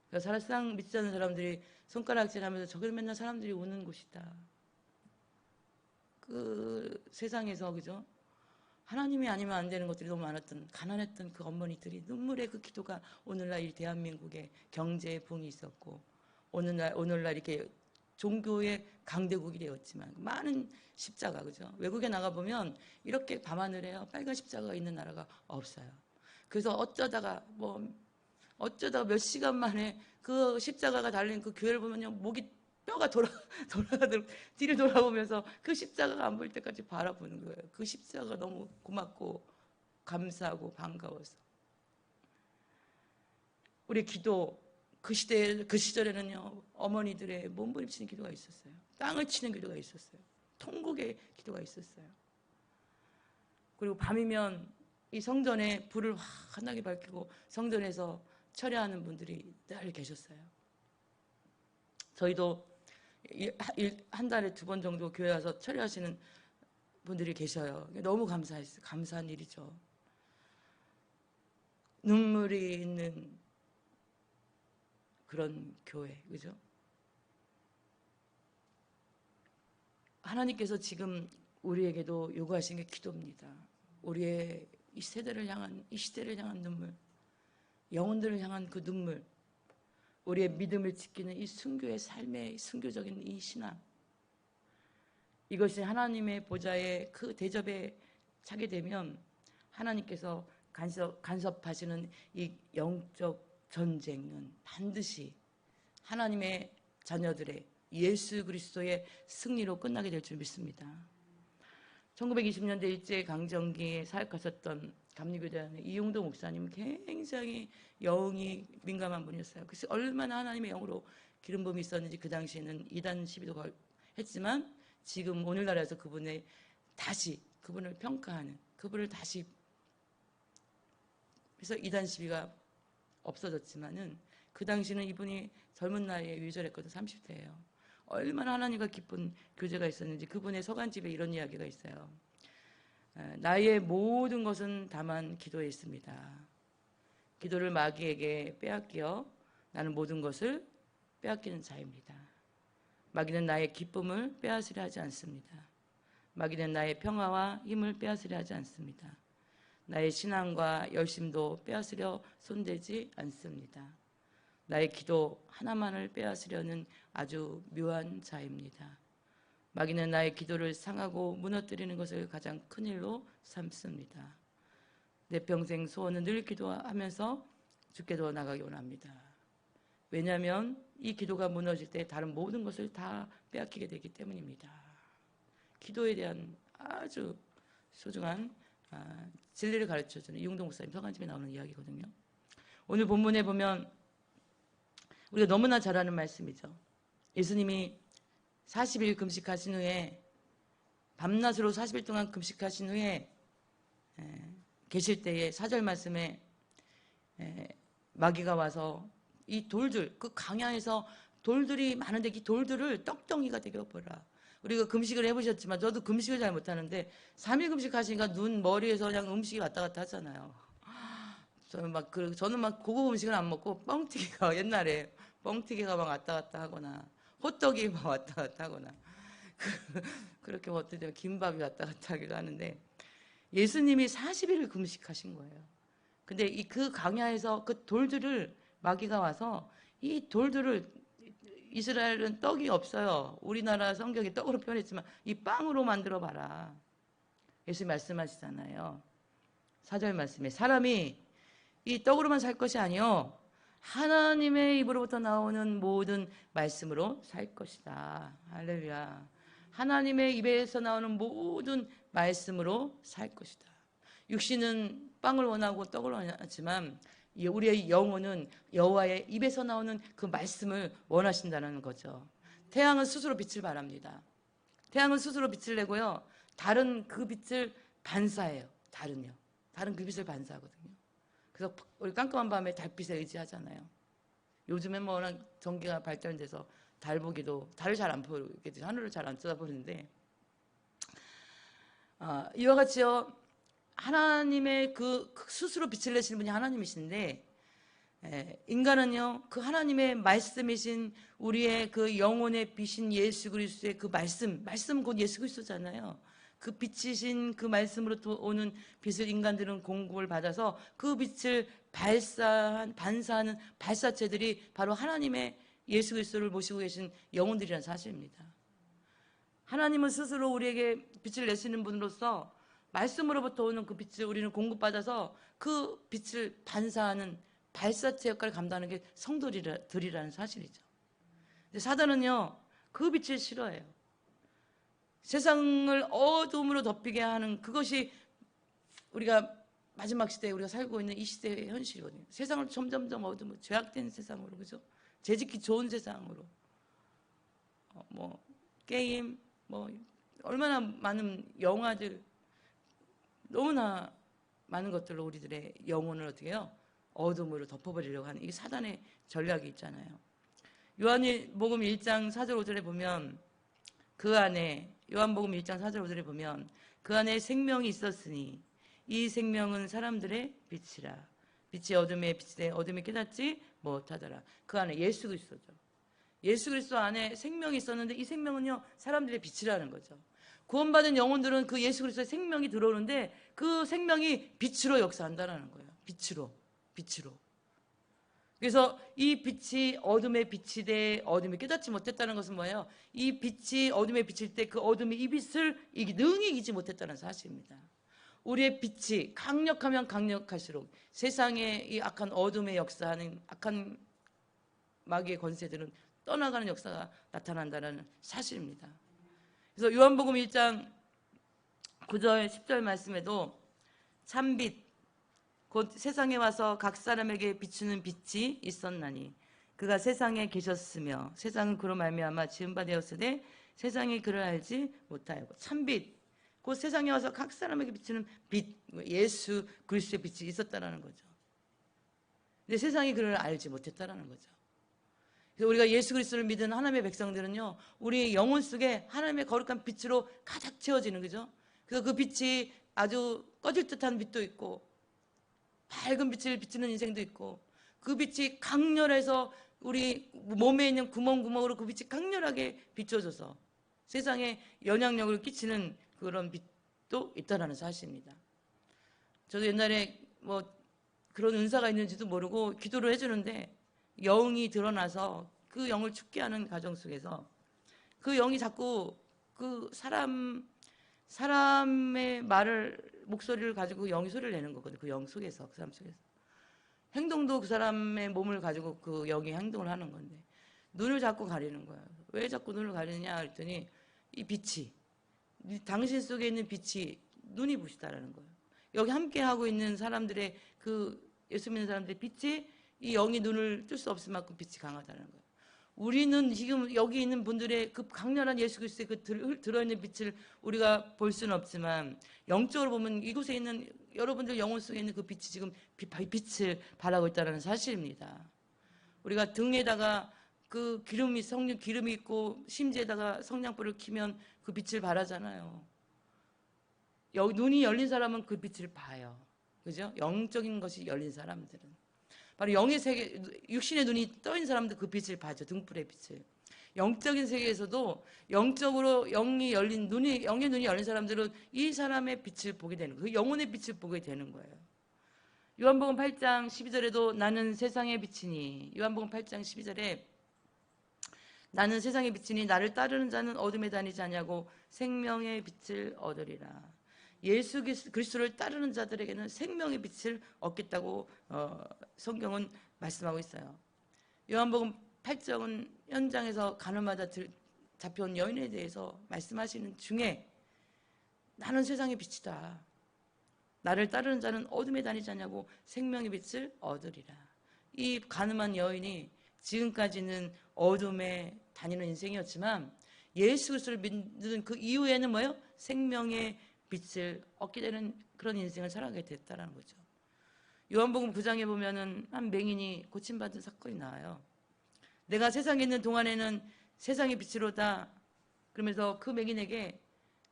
그러니까 사실상 믿지 않는 사람들이 손가락질하면서 저기 맨날 사람들이 오는 곳이다. 그 세상에서, 그죠? 하나님이 아니면 안 되는 것들이 너무 많았던, 가난했던 그 어머니들이 눈물의 그 기도가 오늘날 이 대한민국에 경제에 붕이 있었고, 오늘날 이렇게 종교의 강대국이 되었지만 많은 십자가, 그죠? 외국에 나가보면 이렇게 밤하늘에요 빨간 십자가가 있는 나라가 없어요. 그래서 어쩌다가 몇 시간 만에 그 십자가가 달린 그 교회를 보면요, 뼈가 돌아가도록 뒤를 돌아보면서 그 십자가가 안 보일 때까지 바라보는 거예요. 그 십자가가 너무 고맙고 감사하고 반가워서. 우리 기도, 그 시절에는요, 어머니들의 몸부림치는 기도가 있었어요. 땅을 치는 기도가 있었어요. 통곡의 기도가 있었어요. 그리고 밤이면 이 성전에 불을 환하게 밝히고 성전에서 철야하는 분들이 늘 계셨어요. 저희도 한 달에 2번 정도 교회 와서 철야하시는 분들이 계셔요. 너무 감사했어요. 감사한 일이죠. 눈물이 있는 그런 교회, 그죠? 하나님께서 지금 우리에게도 요구하신 게 기도입니다. 우리의 이 시대를 향한 눈물, 영혼들을 향한 그 눈물, 우리의 믿음을 지키는 이 순교의 삶의 순교적인 이 신앙, 이것이 하나님의 보좌의 그 대접에 차게 되면 하나님께서 간섭하시는 이 영적 전쟁은 반드시 하나님의 자녀들의 예수 그리스도의 승리로 끝나게 될 줄 믿습니다. 1920년대 일제강점기에 사역하셨던 감리교단의 이용도 목사님, 굉장히 영이 민감한 분이었어요. 그래서 얼마나 하나님의 영으로 기름 부음이 있었는지 그 당시에는 이단 시비도 했지만, 지금 오늘날에서 그분을 평가하는, 그분을 다시, 그래서 이단 시비가 없어졌지만은 그 당시는 이분이 젊은 나이에 유절했거든. 30대예요. 얼마나 하나님과 깊은 교제가 있었는지 그분의 서간집에 이런 이야기가 있어요. 나의 모든 것은 다만 기도에 있습니다. 기도를 마귀에게 빼앗겨 나는 모든 것을 빼앗기는 자입니다. 마귀는 나의 기쁨을 빼앗으려 하지 않습니다. 마귀는 나의 평화와 힘을 빼앗으려 하지 않습니다. 나의 신앙과 열심도 빼앗으려 손대지 않습니다. 나의 기도 하나만을 빼앗으려는 아주 묘한 자입니다. 마귀는 나의 기도를 상하고 무너뜨리는 것을 가장 큰 일로 삼습니다. 내 평생 소원은 늘 기도하면서 주께로 나가기 원합니다. 왜냐하면 이 기도가 무너질 때 다른 모든 것을 다 빼앗기게 되기 때문입니다. 기도에 대한 아주 소중한 진리를 가르쳐주는 이용동 목사님 서간집에 나오는 이야기거든요. 오늘 본문에 보면 우리가 너무나 잘 아는 말씀이죠. 예수님이 40일 금식하신 후에 밤낮으로 40일 동안 금식하신 후에 계실 때에 4절 말씀에 마귀가 와서 이 돌들, 그 강야에서 돌들이 많은데 이 돌들을 떡덩이가 되게 엎어라. 우리가 금식을 해보셨지만 저도 금식을 잘 못하는데 3일 금식하시니까 눈 머리에서 그냥 음식이 왔다 갔다 하잖아요. 저는 막 고급 음식은 안 먹고 뻥튀기가 옛날에 뻥튀기가 막 왔다 갔다 하거나 호떡이 막 왔다 갔다 하거나 그렇게 뭐 어떻게 되면 김밥이 왔다 갔다 하기도 하는데 예수님이 40일을 금식하신 거예요. 근데 그 강야에서 그 돌들을 마귀가 와서 이 돌들을 이스라엘은 떡이 없어요. 우리나라 성경에 떡으로 표현했지만 이 빵으로 만들어 봐라. 예수님 말씀하시잖아요. 4절 말씀에 사람이 이 떡으로만 살 것이 아니요 하나님의 입으로부터 나오는 모든 말씀으로 살 것이다. 할렐루야. 하나님의 입에서 나오는 모든 말씀으로 살 것이다. 육신은 빵을 원하고 떡을 원하지만 우리의 영혼은 여호와의 입에서 나오는 그 말씀을 원하신다는 거죠. 태양은 스스로 빛을 발합니다. 태양은 스스로 빛을 내고요. 달은 그 빛을 반사해요. 달은 그 빛을 반사하거든요. 그래서 우리 깜깜한 밤에 달빛에 의지하잖아요. 요즘엔 뭐 워낙 전기가 발달돼서 달 보기도 달을 잘 안 보게 되죠. 하늘을 잘 안 쳐다보는데 이와 같이요. 하나님의 그 스스로 빛을 내시는 분이 하나님이신데 인간은요 그 하나님의 말씀이신 우리의 그 영혼의 빛인 예수 그리스도의 그 말씀 곧 예수 그리스도잖아요. 그 빛이신 그 말씀으로부터 오는 빛을 인간들은 공급을 받아서 그 빛을 반사하는 발사체들이 바로 하나님의 예수 그리스도를 모시고 계신 영혼들이라는 사실입니다. 하나님은 스스로 우리에게 빛을 내시는 분으로서 말씀으로부터 오는 그 빛을 우리는 공급받아서 그 빛을 반사하는 발사체 역할을 감당하는 게 성도들이라는 사실이죠. 근데 사단은요 그 빛을 싫어해요. 세상을 어둠으로 덮이게 하는 그것이 우리가 마지막 시대에 우리가 살고 있는 이 시대의 현실이거든요. 세상을 점점점 어둠으로 죄악된 세상으로 그죠? 재짓기 좋은 세상으로 뭐 게임 뭐 얼마나 많은 영화들 너무나 많은 것들로 우리들의 영혼을 어떻게 해요? 어둠으로 덮어버리려고 하는 이게 사단의 전략이 있잖아요. 요한복음 1장 4절 5절에 보면 그 안에 요한복음 1장 4절 5절에 보면 그 안에 생명이 있었으니 이 생명은 사람들의 빛이라. 빛이 어둠에 빛이 어둠이 깨닫지 못하더라. 그 안에 예수 그리스도죠. 예수 그리스도 안에 생명이 있었는데 이 생명은요 사람들의 빛이라는 거죠. 구원받은 영혼들은 그 예수 그리스도의 생명이 들어오는데 그 생명이 빛으로 역사한다는 거예요. 빛으로. 그래서 이 빛이 어둠에 비치되 어둠이 깨닫지 못했다는 것은 뭐예요? 이 빛이 어둠에 비칠 때 그 어둠이 이 빛을 능히 이기지 못했다는 사실입니다. 우리의 빛이 강력하면 강력할수록 세상의 이 악한 어둠의 역사하는 악한 마귀의 권세들은 떠나가는 역사가 나타난다는 사실입니다. 그래서 요한복음 1장 9절 10절 말씀에도 참빛 곧 세상에 와서 각 사람에게 비추는 빛이 있었나니 그가 세상에 계셨으며 세상은 그로 말미암아 지은 바 되었으되 세상이 그를 알지 못하였고 참빛 곧 세상에 와서 각 사람에게 비추는 빛 예수 그리스도의 빛이 있었다라는 거죠. 근데 세상이 그를 알지 못했다라는 거죠. 그래서 우리가 예수 그리스도를 믿은 하나님의 백성들은요 우리 영혼 속에 하나님의 거룩한 빛으로 가득 채워지는 거죠. 그래서 그 빛이 아주 꺼질 듯한 빛도 있고 밝은 빛을 비추는 인생도 있고 그 빛이 강렬해서 우리 몸에 있는 구멍구멍으로 그 빛이 강렬하게 비춰져서 세상에 영향력을 끼치는 그런 빛도 있다는 사실입니다. 저도 옛날에 뭐 그런 은사가 있는지도 모르고 기도를 해주는데 영이 드러나서 그 영을 죽게 하는 과정 속에서 그 영이 자꾸 그 사람의 목소리를 가지고 영이 소리를 내는 거거든요. 그 영 속에서, 그 사람 속에서. 행동도 그 사람의 몸을 가지고 그 영이 행동을 하는 건데, 눈을 자꾸 가리는 거예요. 왜 자꾸 눈을 가리느냐 했더니, 이 빛이, 당신 속에 있는 빛이 눈이 부시다라는 거예요. 여기 함께 하고 있는 사람들의 예수 믿는 사람들의 빛이 이 영이 눈을 뜰 수 없을 만큼 빛이 강하다는 거예요. 우리는 지금 여기 있는 분들의 그 강렬한 예수 그리스도의 그 들어있는 빛을 우리가 볼 수는 없지만 영적으로 보면 이곳에 있는 여러분들 영혼 속에 있는 그 빛이 지금 빛을 발하고 있다는 사실입니다. 우리가 등에다가 그 성령 기름이 있고 심지에다가 성냥불을 켜면 그 빛을 발하잖아요. 눈이 열린 사람은 그 빛을 봐요. 그죠? 영적인 것이 열린 사람들은. 바로 영의 세계, 육신의 눈이 떠있는 사람들 그 빛을 봐죠. 등불의 빛을. 영적인 세계에서도 영적으로 영의 눈이 열린 사람들은 이 사람의 빛을 보게 되는 거예요. 그 영혼의 빛을 보게 되는 거예요. 요한복음 8장 12절에도 나는 세상의 빛이니, 요한복음 8장 12절에 나는 세상의 빛이니 나를 따르는 자는 어둠에 다니지 아니하고 생명의 빛을 얻으리라. 예수 그리스도를 따르는 자들에게는 생명의 빛을 얻겠다고 성경은 말씀하고 있어요. 요한복음 8장은 현장에서 가늠하다 잡혀온 여인에 대해서 말씀하시는 중에 나는 세상의 빛이다. 나를 따르는 자는 어둠에 다니지 않냐고 생명의 빛을 얻으리라. 이 가늠한 여인이 지금까지는 어둠에 다니는 인생이었지만 예수 그리스도를 믿는 그 이후에는 뭐예요? 생명의 빛을 얻게 되는 그런 인생을 살아가게 됐다는 거죠. 요한복음 9장에 보면은 한 맹인이 고침받은 사건이 나와요. 내가 세상에 있는 동안에는 세상의 빛으로다. 그러면서 그 맹인에게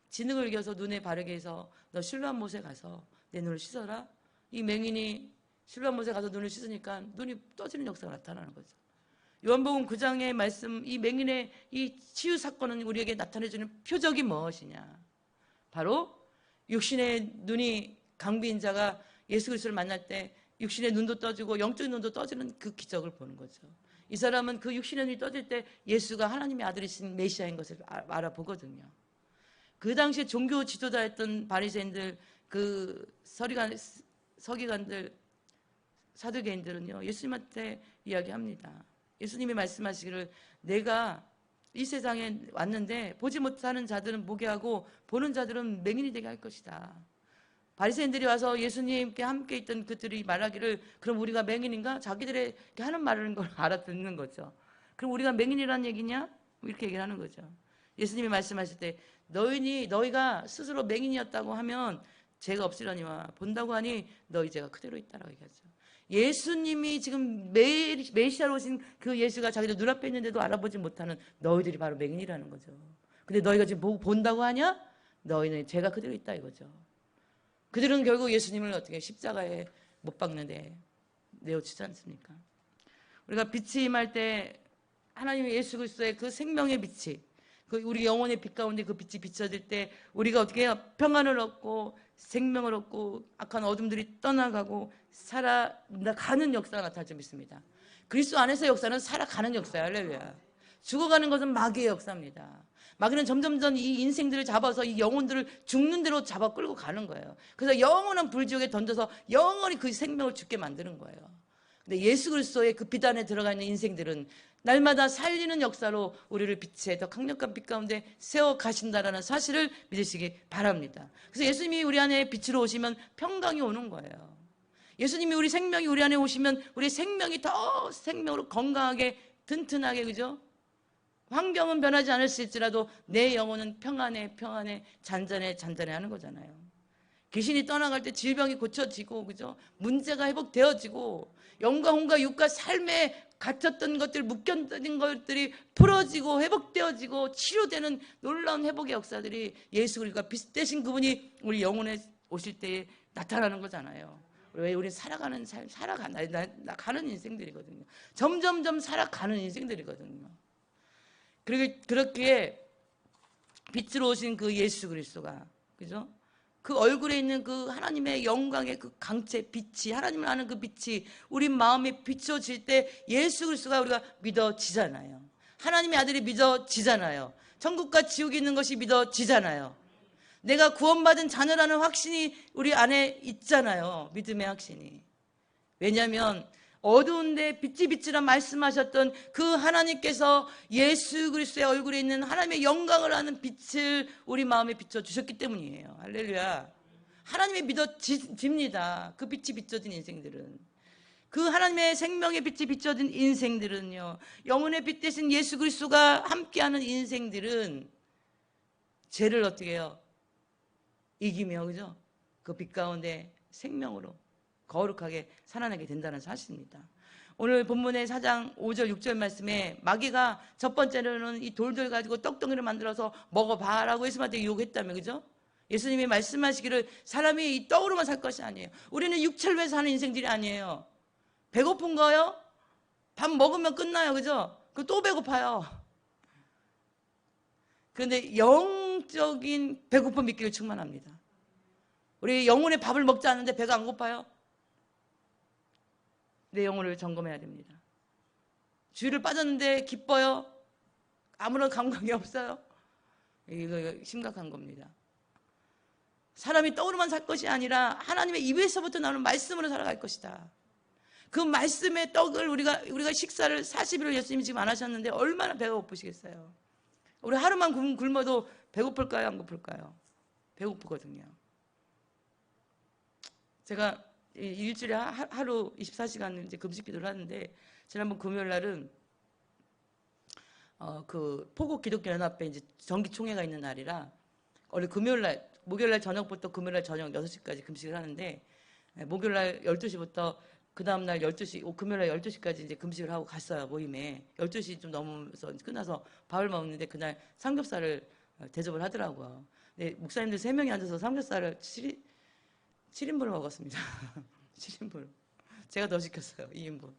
진흙을 이겨서 눈에 바르게 해서 너 실로암 못에 가서 내 눈을 씻어라. 이 맹인이 실로암 못에 가서 눈을 씻으니까 눈이 떠지는 역사가 나타나는 거죠. 요한복음 9장의 말씀, 이 맹인의 이 치유 사건은 우리에게 나타내주는 표적이 무엇이냐? 바로 육신의 눈이 강비인 자가 예수 그리스도를 만날 때 육신의 눈도 떠지고 영적인 눈도 떠지는 그 기적을 보는 거죠. 이 사람은 그 육신의 눈이 떠질 때 예수가 하나님의 아들이신 메시아인 것을 알아보거든요. 그 당시에 종교 지도자였던 바리새인들, 그 서기관들, 사두개인들은요 예수님한테 이야기합니다. 예수님이 말씀하시기를 내가 이 세상에 왔는데 보지 못하는 자들은 보게 하고 보는 자들은 맹인이 되게 할 것이다. 바리새인들이 와서 예수님께 함께 있던 그들이 말하기를 그럼 우리가 맹인인가? 자기들의 하는 말을 걸 알아듣는 거죠. 그럼 우리가 맹인이란 얘기냐? 이렇게 얘기를 하는 거죠. 예수님이 말씀하실 때 너희가 스스로 맹인이었다고 하면 죄가 없으려니와 본다고 하니 너희 죄가 그대로 있다라고 얘기하죠. 예수님이 지금 메시아로 오신 그 예수가 자기들 눈앞에 있는데도 알아보지 못하는 너희들이 바로 맹인이라는 거죠. 근데 너희가 지금 보고 본다고 하냐? 너희는 죄가 그대로 있다 이거죠. 그들은 결국 예수님을 어떻게 십자가에 못 박는데 내어치지 않습니까? 우리가 빛이 임할 때 하나님의 예수 그리스도의 그 생명의 빛이 우리 영혼의 빛 가운데 그 빛이 비춰질 때 우리가 어떻게 해요? 평안을 얻고 생명을 얻고 악한 어둠들이 떠나가고 살아가는 역사가 나타날 줄 믿습니다. 그리스도 안에서의 역사는 살아가는 역사예요. 할렐루야. 죽어가는 것은 마귀의 역사입니다. 마귀는 점점점 이 인생들을 잡아서 이 영혼들을 죽는 대로 잡아 끌고 가는 거예요. 그래서 영원한 불지옥에 던져서 영원히 그 생명을 죽게 만드는 거예요. 근데 예수 그리스도의 그 빛 안에 들어가 있는 인생들은 날마다 살리는 역사로 우리를 빛에 더 강력한 빛 가운데 세워 가신다라는 사실을 믿으시기 바랍니다. 그래서 예수님이 우리 안에 빛으로 오시면 평강이 오는 거예요. 예수님이 우리 생명이 우리 안에 오시면 우리 생명이 더 생명으로 건강하게 튼튼하게 그죠? 환경은 변하지 않을지라도 내 영혼은 평안해 잔잔해 하는 거잖아요. 귀신이 떠나갈 때 질병이 고쳐지고 그죠? 문제가 회복되어지고 영과 혼과 육과 삶에 갇혔던 것들 묶였던 것들이 풀어지고 회복되어지고 치료되는 놀라운 회복의 역사들이 예수 그리스도가 빛 대신 그분이 우리 영혼에 오실 때에 나타나는 거잖아요. 왜 우리 살아가는 삶, 가는 인생들이거든요. 점점점 살아가는 인생들이거든요. 그렇기에 빛으로 오신 그 예수 그리스도가 그죠? 그 얼굴에 있는 그 하나님의 영광의 그 강체 빛이 하나님을 아는 그 빛이 우리 마음에 비춰질 때 예수 그리스도가 우리가 믿어지잖아요. 하나님의 아들이 믿어지잖아요. 천국과 지옥이 있는 것이 믿어지잖아요. 내가 구원받은 자녀라는 확신이 우리 안에 있잖아요. 믿음의 확신이. 왜냐하면 어두운데 빛이 빛이라 말씀하셨던 그 하나님께서 예수 그리스도의 얼굴에 있는 하나님의 영광을 아는 빛을 우리 마음에 비춰주셨기 때문이에요. 할렐루야. 하나님이 믿어집니다. 그 빛이 비춰진 인생들은. 그 하나님의 생명의 빛이 비춰진 인생들은요, 영혼의 빛 대신 예수 그리스도가 함께하는 인생들은 죄를 어떻게 해요? 이기며, 그죠? 그 빛 가운데 생명으로 거룩하게 살아나게 된다는 사실입니다. 오늘 본문의 4장 5절 6절 말씀에 마귀가 첫 번째로는 이 돌들 가지고 떡덩이를 만들어서 먹어봐라고 예수님한테 유혹했다며, 그죠? 예수님이 말씀하시기를 사람이 이 떡으로만 살 것이 아니에요. 우리는 육체를 위해서 사는 인생들이 아니에요. 배고픈 거요? 밥 먹으면 끝나요, 그죠? 그럼 또 배고파요. 그런데 영적인 배고픔 있기를 충만합니다. 우리 영혼의 밥을 먹지 않는데 배가 안 고파요? 내 영혼을 점검해야 됩니다. 주의를 빠졌는데 기뻐요? 아무런 감각이 없어요? 이거 심각한 겁니다. 사람이 떡으로만 살 것이 아니라 하나님의 입에서부터 나오는 말씀으로 살아갈 것이다. 그 말씀의 떡을 우리가 식사를 40일을 예수님이 지금 안 하셨는데 얼마나 배가 고프시겠어요? 우리 하루만 굶어도 배고플까요? 안 고플까요? 배고프거든요. 제가 일주일에 하루 24시간 이제 금식 기도를 하는데, 지난번 금요일 날은 그 포구 기독교 연합회 이제 정기 총회가 있는 날이라 원래 목요일 날 저녁부터 금요일 날 저녁 6시까지 금식을 하는데, 목요일 날 12시부터 그 다음 날 12시, 금요일 날 12시까지 이제 금식을 하고 갔어요, 모임에. 12시 좀 넘어서 끝나서 밥을 먹는데 그날 삼겹살을 대접을 하더라고요. 근데 목사님들 3명이 앉아서 삼겹살을 7인분을 먹었습니다. 7인분. 제가 더 시켰어요, 2인분.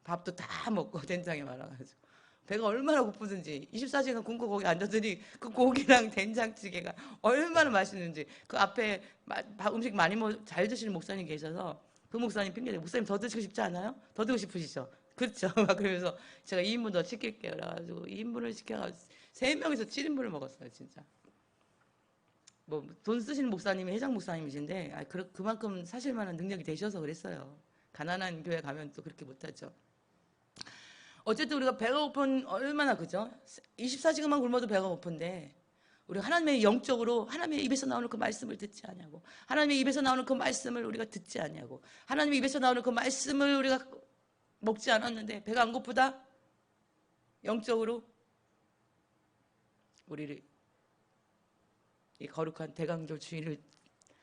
밥도 다 먹고 된장에 말아가지고. 배가 얼마나 고프든지 24시간 굶고 거기 앉았더니 그 고기랑 된장찌개가 얼마나 맛있는지. 그 앞에 음식 많이 잘 드시는 목사님 계셔서 그 목사님 핑계대고, 목사님 더 드시고 싶지 않아요? 더 드고 싶으시죠? 그렇죠. 막 그러면서 제가 2인분 더 시킬게요. 그래가지고 2인분을 시켜가지고 3명이서 7인분을 먹었어요, 진짜. 뭐 돈 쓰시는 목사님이 회장 목사님이신데 그만큼 사실 만한 능력이 되셔서 그랬어요. 가난한 교회 가면 또 그렇게 못하죠. 어쨌든 우리가 배가 고픈 얼마나, 그죠? 24시간만 굶어도 배가 고픈데 우리 하나님의 영적으로 하나님의 입에서 나오는 그 말씀을 듣지 않냐고, 하나님의 입에서 나오는 그 말씀을 우리가 듣지 않냐고, 하나님의 입에서 나오는 그 말씀을 우리가 먹지 않았는데 배가 안 고프다? 영적으로 우리를 이 거룩한 대강절 주일을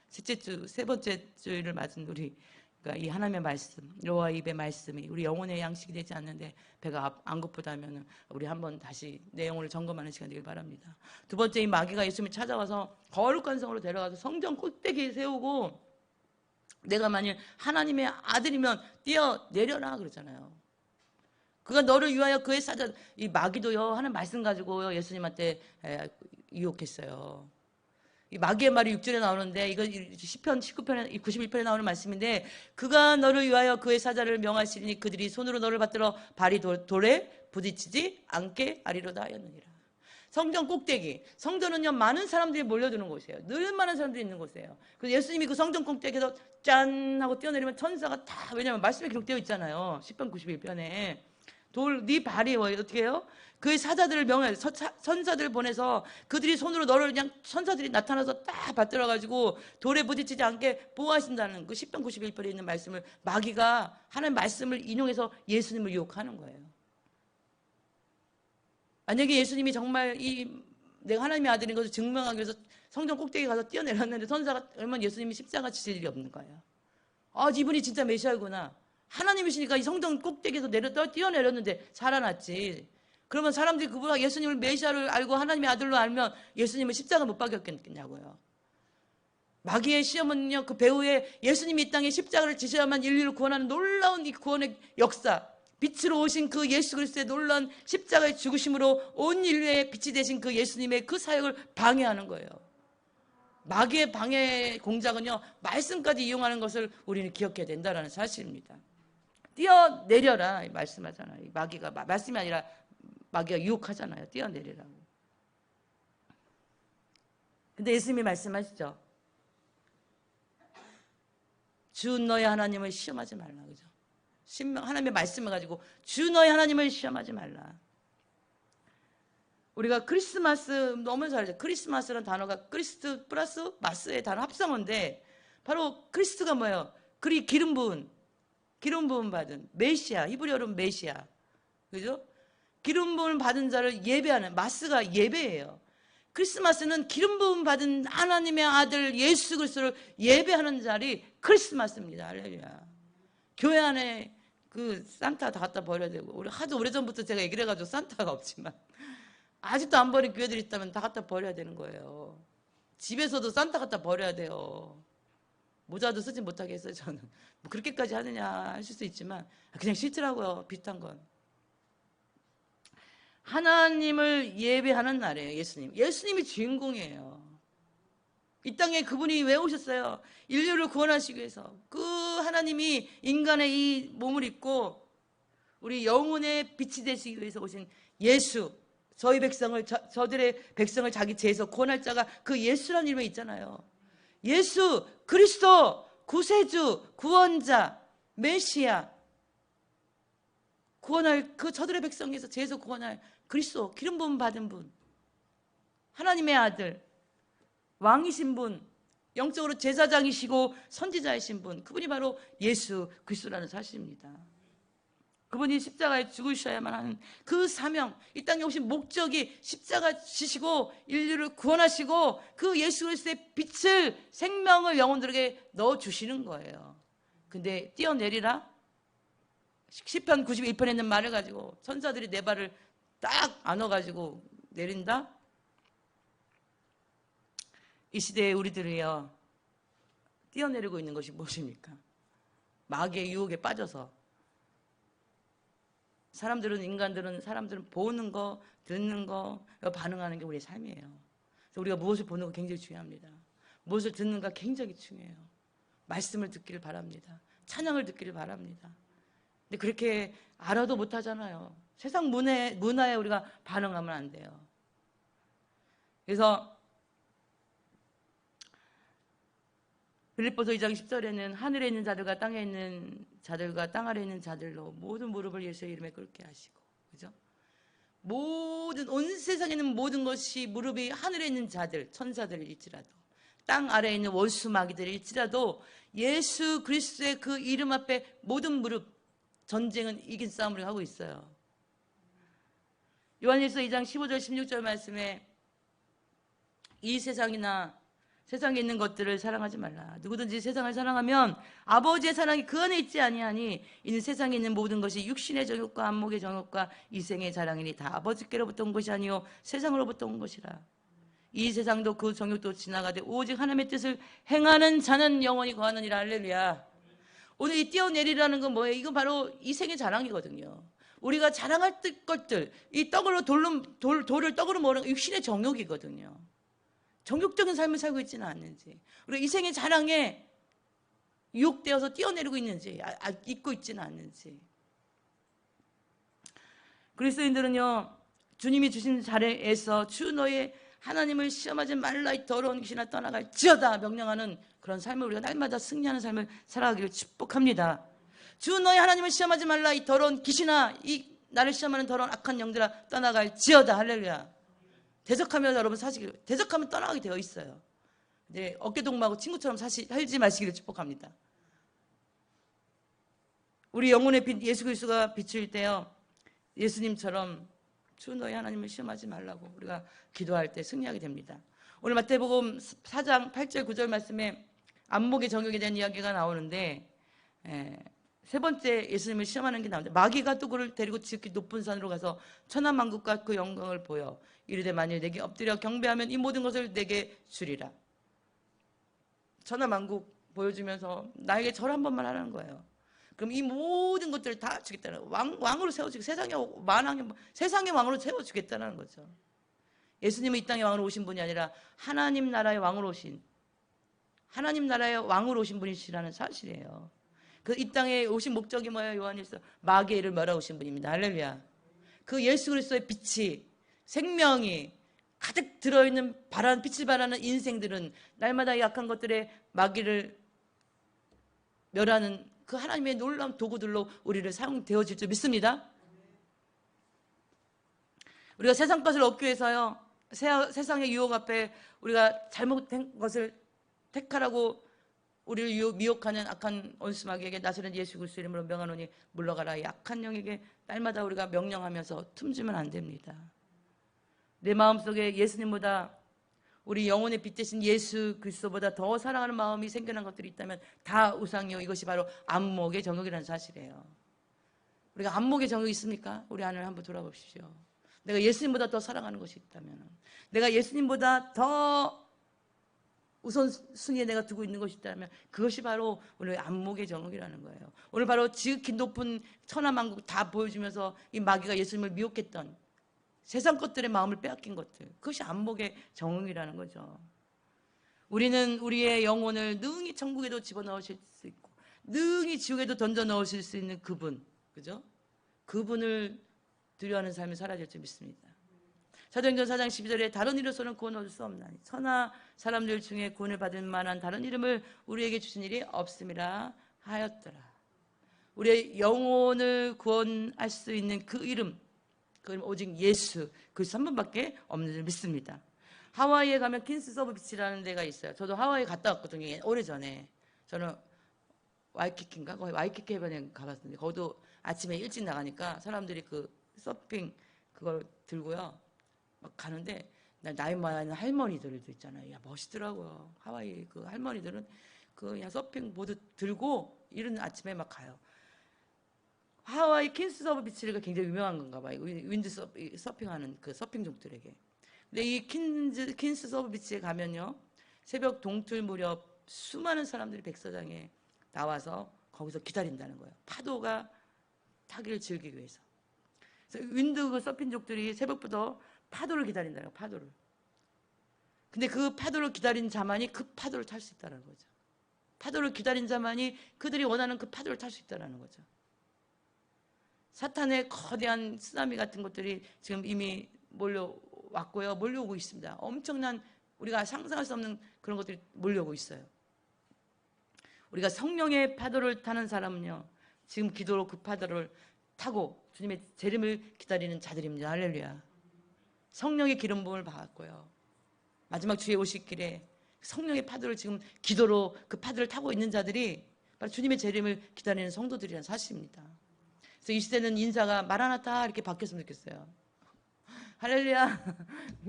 세 번째 주일을 맞은 우리, 그러니까 이 하나님의 말씀, 여호와 입의 말씀이 우리 영혼의 양식이 되지 않는데 배가 안 고프다면 우리 한번 다시 내 영혼을 점검하는 시간 되길 바랍니다. 두 번째, 이 마귀가 예수님이 찾아와서 거룩한 성으로 데려가서 성전 꼭대기에 세우고 내가 만일 하나님의 아들이면 뛰어내려라 그러잖아요. 그가 너를 위하여 그의 사자, 이 마귀도요 하는 말씀 가지고 예수님한테 유혹했어요. 이 마귀의 말이 6절에 나오는데, 이거 시편 19편에 91편에 나오는 말씀인데, 그가 너를 위하여 그의 사자를 명하시니 그들이 손으로 너를 받들어 발이 돌에 부딪히지 않게 하리로다 하였느니라. 성전 꼭대기, 성전은요 많은 사람들이 몰려드는 곳이에요. 늘 많은 사람들이 있는 곳이에요. 그래서 예수님이 그 성전 꼭대기에서 짠 하고 뛰어내리면 천사가 다, 왜냐하면 말씀에 기록되어 있잖아요, 시편 91편에. 네 발이 어떻게 해요? 그의 사자들을 명해, 선사들을 보내서 그들이 손으로 너를 그냥 선사들이 나타나서 딱 받들어가지고 돌에 부딪히지 않게 보호하신다는 그 시편 91편에 있는 말씀을 마귀가 하나님 말씀을 인용해서 예수님을 유혹하는 거예요. 만약에 예수님이 정말 내가 하나님의 아들인 것을 증명하기 위해서 성전 꼭대기에 가서 뛰어내렸는데 선사가 얼마나 예수님이 십자가 지실 일이 없는 거예요. 이분이 진짜 메시아구나. 하나님이시니까 이 성전 꼭대기에서 뛰어내렸는데 살아났지. 그러면 사람들이 그분과 예수님을 메시아를 알고 하나님의 아들로 알면 예수님을 십자가 못 박였겠냐고요. 마귀의 시험은요, 그 배후에 예수님이 이 땅에 십자가를 지셔야만 인류를 구원하는 놀라운 이 구원의 역사, 빛으로 오신 그 예수 그리스도의 놀라운 십자가의 죽으심으로 온 인류의 빛이 되신 그 예수님의 그 사역을 방해하는 거예요. 마귀의 방해 공작은요, 말씀까지 이용하는 것을 우리는 기억해야 된다는 사실입니다. 뛰어내려라 말씀하잖아요. 마귀가 말씀이 아니라 마귀가 유혹하잖아요. 뛰어내리라고. 근데 예수님이 말씀하시죠. 주 너의 하나님을 시험하지 말라. 그죠? 하나님의 말씀을 가지고 주 너의 하나님을 시험하지 말라. 우리가 크리스마스 너무 잘 알죠. 크리스마스라는 단어가 크리스트 플러스 마스의 단어 합성어인데, 바로 크리스트가 뭐예요? 기름 부은 기름 부음 받은 메시아, 히브리어로 메시아, 그죠? 기름 부음 받은 자를 예배하는, 마스가 예배예요. 크리스마스는 기름 부음 받은 하나님의 아들 예수 그리스도를 예배하는 자리 크리스마스입니다. 할렐루야. 교회 안에 그 산타 다 갖다 버려야 되고, 우리 하도 오래전부터 제가 얘기를 해가지고 산타가 없지만 아직도 안 버린 교회들이 있다면 다 갖다 버려야 되는 거예요. 집에서도 산타 갖다 버려야 돼요. 모자도 쓰지 못하게 했어요. 저는 뭐 그렇게까지 하느냐 하실 수 있지만 그냥 싫더라고요. 비슷한 건. 하나님을 예배하는 날이에요. 예수님이 주인공이에요. 이 땅에 그분이 왜 오셨어요? 인류를 구원하시기 위해서. 그 하나님이 인간의 이 몸을 입고 우리 영혼의 빛이 되시기 위해서 오신 예수, 저희 백성을, 저들의 백성을 자기 죄에서 구원할 자가 그 예수라는 이름이 있잖아요. 예수 그리스도, 구세주, 구원자, 메시아, 구원할 그 저들의 백성에서 죄에서 구원할 그리스도, 기름 부음 받은 분, 하나님의 아들, 왕이신 분, 영적으로 제사장이시고 선지자이신 분, 그분이 바로 예수 그리스도라는 사실입니다. 그분이 십자가에 죽으셔야만 하는 그 사명, 이 땅에 오신 목적이 십자가 지시고 인류를 구원하시고 그 예수 그리스도의 빛을, 생명을 영혼들에게 넣어주시는 거예요. 근데 뛰어내리라? 시편 91편에 있는 말을 가지고 천사들이 내 발을 딱 안아가지고 내린다? 이 시대에 우리들이요, 뛰어내리고 있는 것이 무엇입니까? 마귀의 유혹에 빠져서 사람들은 보는 거, 듣는 거, 반응하는 게 우리의 삶이에요. 그래서 우리가 무엇을 보는 거 굉장히 중요합니다. 무엇을 듣는가 굉장히 중요해요. 말씀을 듣기를 바랍니다. 찬양을 듣기를 바랍니다. 근데 그렇게 알아도 못하잖아요. 세상 문화에 우리가 반응하면 안 돼요. 그래서 빌립보서 2장 10절에는 하늘에 있는 자들과 땅에 있는 자들과 땅 아래에 있는 자들로 모든 무릎을 예수의 이름에 꿇게 하시고, 그죠? 모든 온 세상에 있는 모든 것이, 무릎이 하늘에 있는 자들, 천사들일지라도 땅 아래에 있는 원수 마귀들일지라도 예수 그리스도의 그 이름 앞에 모든 무릎, 전쟁은 이긴 싸움을 하고 있어요. 요한일서 2장 15절 16절 말씀에 이 세상에 있는 것들을 사랑하지 말라. 누구든지 세상을 사랑하면 아버지의 사랑이 그 안에 있지 아니하니 이는 세상에 있는 모든 것이 육신의 정욕과 안목의 정욕과 이생의 자랑이니 다 아버지께로부터 온 것이 아니요 세상으로부터 온 것이라. 이 세상도 그 정욕도 지나가되 오직 하나님의 뜻을 행하는 자는 영원히 거하느니라. 할렐루야. 오늘 이 뛰어내리라는 건 뭐예요? 이건 바로 이생의 자랑이거든요. 우리가 자랑할 것들, 이 돌을 떡으로 먹는 육신의 정욕이거든요. 정욕적인 삶을 살고 있지는 않는지, 우리가 이 생의 자랑에 유혹되어서 뛰어내리고 있는지, 잊고 있지는 않는지. 그리스도인들은요, 주님이 주신 자리에서 주 너의 하나님을 시험하지 말라 이 더러운 귀신아 떠나갈지어다 명령하는 그런 삶을 우리가 날마다 승리하는 삶을 살아가기를 축복합니다. 주 너의 하나님을 시험하지 말라 이 더러운 귀신아, 이 나를 시험하는 더러운 악한 영들아 떠나갈지어다. 할렐루야. 대적하면 여러분 사시기를, 대적하면 떠나가게 되어 있어요. 이제 어깨동무하고 친구처럼 살지 마시기를 축복합니다. 우리 영혼의 빛 예수 그리스도가 비출 때요, 예수님처럼 주 너희 하나님을 시험하지 말라고 우리가 기도할 때 승리하게 됩니다. 오늘 마태복음 4장 8절 9절 말씀에 안목의 정욕에 대한 이야기가 나오는데, 세 번째 예수님을 시험하는 게 나오는데, 마귀가 또 그를 데리고 지극히 높은 산으로 가서 천하만국과 그 영광을 보여 이르되 만일 내게 엎드려 경배하면 이 모든 것을 내게 주리라. 천하만국 보여주면서 나에게 절 한 번만 하라는 거예요. 그럼 이 모든 것들을 다 주겠다는 거예요. 왕으로 세워주고 세상의 왕으로 세워주겠다는 거죠. 예수님은 이 땅에 왕으로 오신 분이 아니라 하나님 나라의 왕으로 오신, 하나님 나라의 왕으로 오신 분이시라는 사실이에요. 그 이 땅에 오신 목적이 뭐예요? 요한일서 마귀의 일을 멸하오신 분입니다. 할렐루야. 그 예수 그리스도의 빛이, 생명이 가득 들어있는 빛을 발하는 인생들은 날마다 약한 것들의 마귀를 멸하는 그 하나님의 놀라운 도구들로 우리를 사용되어질 줄 믿습니다. 우리가 세상 것을 얻기 위해서요, 세상의 유혹 앞에 우리가 잘못된 것을 택하라고 우리를 미혹하는 악한 원수마귀에게 나서는 예수 그리스도 이름으로 명하노니 물러가라. 약한 영에게 날마다 우리가 명령하면서 틈주면 안 됩니다. 내 마음속에 예수님보다 우리 영혼의 빛 대신 예수 그리스도보다 더 사랑하는 마음이 생겨난 것들이 있다면 다 우상이요. 이것이 바로 안목의 정욕이라는 사실이에요. 우리가 안목의 정욕이 있습니까? 우리 안을 한번 돌아보십시오. 내가 예수님보다 더 사랑하는 것이 있다면, 내가 예수님보다 더 우선순위에 내가 두고 있는 것이 있다면 그것이 바로 오늘 안목의 정욕이라는 거예요. 오늘 바로 지극히 높은 천하만국 다 보여주면서 이 마귀가 예수님을 미혹했던 세상 것들의 마음을 빼앗긴 것들, 그것이 안목의 정욕이라는 거죠. 우리는 우리의 영혼을 능히 천국에도 집어넣으실 수 있고 능히 지옥에도 던져 넣으실 수 있는 그분, 그죠? 그분을 두려워하는 삶을 살아야 될 줄 믿습니다. 사도행전 4장 12절에 다른 이로서는 구원 얻을 수 없나니 천하 사람들 중에 구원을 받을 만한 다른 이름을 우리에게 주신 일이 없음이라 하였더라. 우리의 영혼을 구원할 수 있는 그 이름, 그건 오직 예수 그리스도 한 분밖에 없는 줄 믿습니다. 하와이에 가면 퀸스 오브 비치라는 데가 있어요. 저도 하와이 갔다 왔거든요. 오래전에. 저는 와이키키인가? 거기 와이키키 해변에 가봤는데 거기도 아침에 일찍 나가니까 사람들이 그 서핑 그걸 들고요. 막 가는데 나이 많은 할머니들도 있잖아요. 야, 멋있더라고요. 하와이 그 할머니들은 그 그냥 서핑 보드 들고 이른 아침에 막 가요. 하와이 퀸스 오브 비치가 굉장히 유명한 건가 봐요. 윈드 서핑하는 그 서핑족들에게. 근데 이 퀸스 오브 비치에 가면요. 새벽 동틀 무렵 수많은 사람들이 백사장에 나와서 거기서 기다린다는 거예요. 파도가 타기를 즐기기 위해서. 그래서 윈드 그 서핑족들이 새벽부터 파도를 기다린다는 거예요. 파도를. 근데 그 파도를 기다린 자만이 그 파도를 탈 수 있다는 거죠. 파도를 기다린 자만이 그들이 원하는 그 파도를 탈 수 있다는 거죠. 사탄의 거대한 쓰나미 같은 것들이 지금 이미 몰려왔고요. 몰려오고 있습니다. 엄청난 우리가 상상할 수 없는 그런 것들이 몰려오고 있어요. 우리가 성령의 파도를 타는 사람은요. 지금 기도로 그 파도를 타고 주님의 재림을 기다리는 자들입니다. 할렐루야. 성령의 기름 부음을 받았고요. 마지막 주에 오실 길에 성령의 파도를 지금 기도로 그 파도를 타고 있는 자들이 바로 주님의 재림을 기다리는 성도들이라는 사실입니다. 그래서 이 시대는 인사가 마라나타 이렇게 바뀌었으면 좋겠어요. 할렐루야.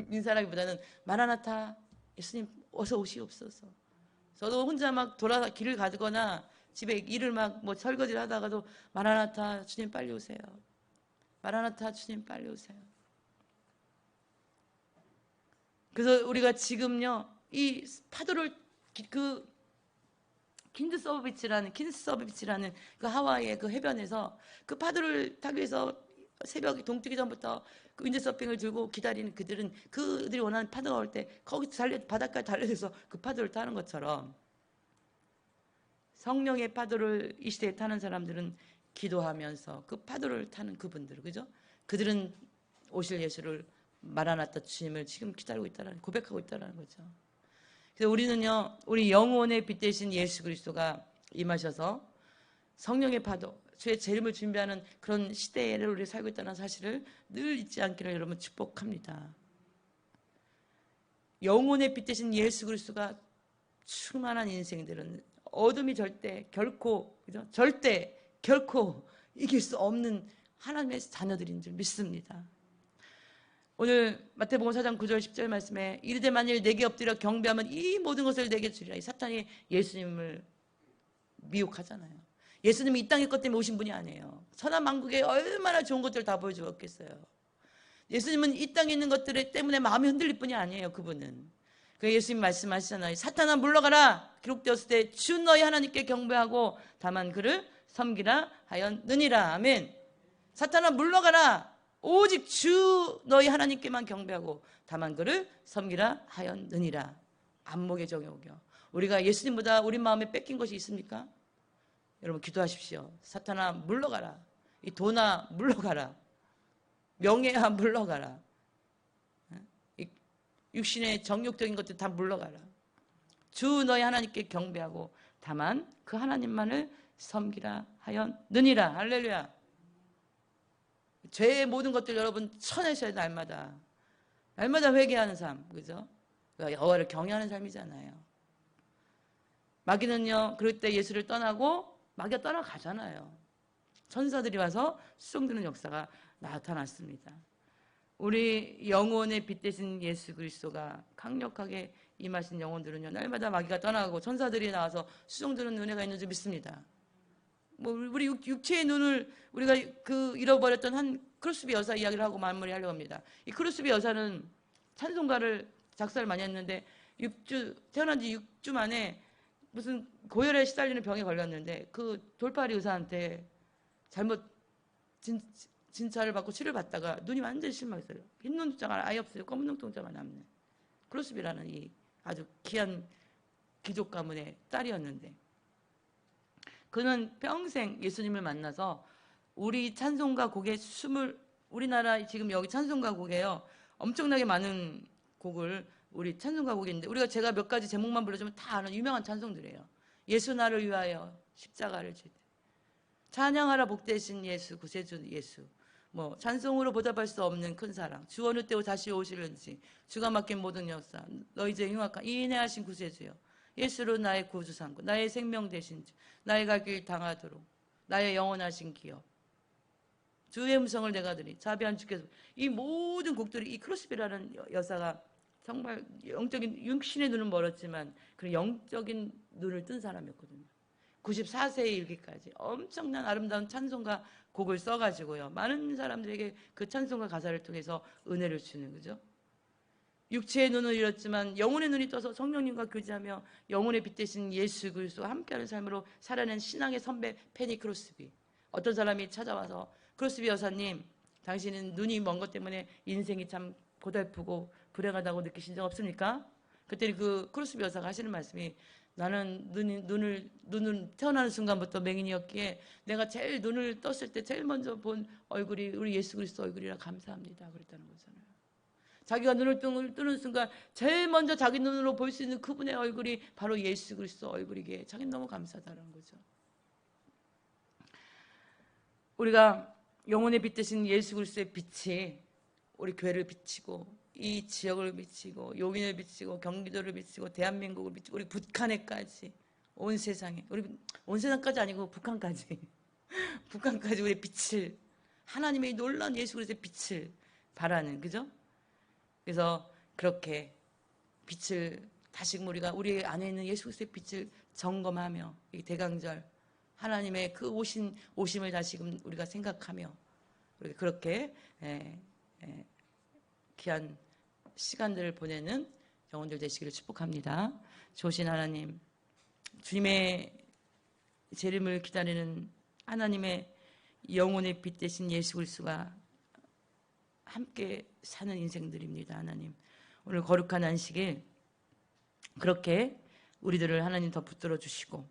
인사라기보다는 마라나타 예수님 어서 오시옵소서. 저도 혼자 막 돌아서 길을 가거나 집에 일을 막 뭐 설거지를 하다가도 마라나타 주님 빨리 오세요. 마라나타 주님 빨리 오세요. 그래서 우리가 지금요 이 파도를 그 퀸스 오브 비치라는 그 하와이의 그 해변에서 그 파도를 타기 위해서 새벽 동뜨기 전부터 그 윈드 서핑을 들고 기다리는 그들이 원하는 파도가 올 때 거기 바닷가에 달려서 그 파도를 타는 것처럼 성령의 파도를 이 시대에 타는 사람들은 기도하면서 그 파도를 타는 그분들, 그죠? 그들은 오실 예수를 마라나타 주님을 지금 기다리고 있다는 고백하고 있다는 거죠. 그래서 우리는요, 우리 영혼의 빛 대신 예수 그리스도가 임하셔서 성령의 파도, 주의 재림을 준비하는 그런 시대를 우리 살고 있다는 사실을 늘 잊지 않기를 여러분 축복합니다. 영혼의 빛 대신 예수 그리스도가 충만한 인생들은 어둠이 결코 이길 수 없는 하나님의 자녀들인 줄 믿습니다. 오늘 마태복음 4장 9절 10절 말씀에 이르되 만일 내게 엎드려 경배하면 이 모든 것을 내게 주리라. 이 사탄이 예수님을 미혹하잖아요. 예수님이 이 땅의 것 때문에 오신 분이 아니에요. 천하만국에 얼마나 좋은 것들을 다 보여주었겠어요. 예수님은 이 땅에 있는 것들 때문에 마음이 흔들릴 뿐이 아니에요. 그분은. 그 예수님 말씀하시잖아요. 사탄아 물러가라. 기록되었을 때 주 너희 하나님께 경배하고 다만 그를 섬기라 하였느니라. 아멘. 사탄아 물러가라. 오직 주 너희 하나님께만 경배하고 다만 그를 섬기라 하였느니라. 안목의 정욕이요. 우리가 예수님보다 우리 마음에 뺏긴 것이 있습니까? 여러분 기도하십시오. 사탄아 물러가라. 이 돈아 물러가라. 명예야 물러가라. 이 육신의 정욕적인 것들 다 물러가라. 주 너희 하나님께 경배하고 다만 그 하나님만을 섬기라 하였느니라. 할렐루야. 죄의 모든 것들 여러분 쳐내셔야 날마다 회개하는 삶, 그죠? 여호와를 경외하는 삶이잖아요. 마귀는요, 그럴 때 예수를 떠나고 마귀가 떠나가잖아요. 천사들이 와서 수종드는 역사가 나타났습니다. 우리 영혼의 빛 대신 예수 그리스도가 강력하게 임하신 영혼들은요, 날마다 마귀가 떠나가고 천사들이 나와서 수종드는 은혜가 있는 줄 믿습니다. 뭐 우리 육체의 눈을 우리가 잃어버렸던 한 크로스비 여사 이야기를 하고 마무리하려고 합니다. 이 크로스비 여사는 찬송가를 작사를 많이 했는데 태어난 지 6주 만에 무슨 고열에 시달리는 병에 걸렸는데 그 돌팔이 의사한테 잘못 진찰을 받고 치료를 받다가 눈이 완전히 실망했어요. 흰 눈동자가 아예 없어요. 검은 눈동자만 남네. 크로스비라는 이 아주 귀한 귀족 가문의 딸이었는데 그는 평생 예수님을 만나서 우리 찬송가 곡의 우리나라 지금 여기 찬송가 곡에요. 엄청나게 많은 곡을 우리 찬송가 곡이 있는데 제가 몇 가지 제목만 불러주면 다 아는 유명한 찬송들이에요. 예수 나를 위하여 십자가를 지되 찬양하라 복되신 예수 구세주 예수 뭐 찬송으로 보답할 수 없는 큰 사랑 주 어느 때고 다시 오시는지 주가 맡긴 모든 역사 너희 죄 흉악한 인내하신 구세주여 예수로 나의 구주 삼고 나의 생명 되신 주 나의 갈 길 당하도록 나의 영원하신 기업 주의 음성을 내가 들으니 자비한 주께서 이 모든 곡들이 이 크로스비라는 여사가 정말 영적인 육신의 눈은 멀었지만 그런 영적인 눈을 뜬 사람이었거든요. 94세에 이르기까지 엄청난 아름다운 찬송가 곡을 써가지고요. 많은 사람들에게 그 찬송가 가사를 통해서 은혜를 주는 거죠. 육체의 눈을 잃었지만 영혼의 눈이 떠서 성령님과 교제하며 영혼의 빛 대신 예수 그리스도와 함께하는 삶으로 살아낸 신앙의 선배 페니 크로스비. 어떤 사람이 찾아와서 크로스비 여사님 당신은 눈이 먼 것 때문에 인생이 참 고달프고 불행하다고 느끼신 적 없습니까? 그때 그 크로스비 여사가 하시는 말씀이 나는 눈을 태어나는 순간부터 맹인이었기에 내가 제일 눈을 떴을 때 제일 먼저 본 얼굴이 우리 예수 그리스도 얼굴이라 감사합니다. 그랬다는 거잖아요. 자기가 눈을 뜨는 순간 제일 먼저 자기 눈으로 볼 수 있는 그분의 얼굴이 바로 예수 그리스도 얼굴이기에 자기는 너무 감사하다는 거죠. 우리가 영혼의 빛 대신 예수 그리스도의 빛이 우리 교회를 비치고 이 지역을 비치고 용인을 비치고 경기도를 비치고 대한민국을 비치고 우리 북한에까지 온 세상에 우리 온 세상까지 아니고 북한까지 북한까지 우리의 빛을 하나님의 놀라운 예수 그리스도의 빛을 바라는 그죠? 그래서 그렇게 빛을 다시금 우리가 우리 안에 있는 예수 그리스도의 빛을 점검하며 이 대강절 하나님의 그 오심을 다시금 우리가 생각하며 우리 그렇게 귀한 시간들을 보내는 영혼들 되시기를 축복합니다. 좋으신 하나님, 주님의 재림을 기다리는 하나님의 영혼의 빛 대신 예수 그리스도가 함께 사는 인생들입니다. 하나님, 오늘 거룩한 안식일 그렇게 우리들을 하나님 더 붙들어 주시고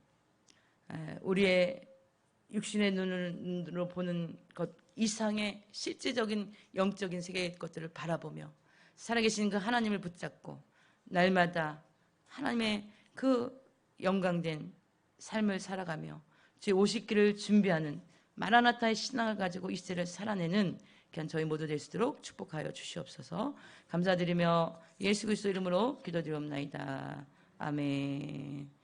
우리의 육신의 눈으로 보는 것 이상의 실제적인 영적인 세계의 것들을 바라보며 살아계신 그 하나님을 붙잡고 날마다 하나님의 그 영광된 삶을 살아가며 주의 오시기를 준비하는 마라나타의 신앙을 가지고 이 시대를 살아내는 그냥 저희 모두 될 수 있도록 축복하여 주시옵소서. 감사드리며 예수 그리스도 이름으로 기도드리옵나이다. 아멘.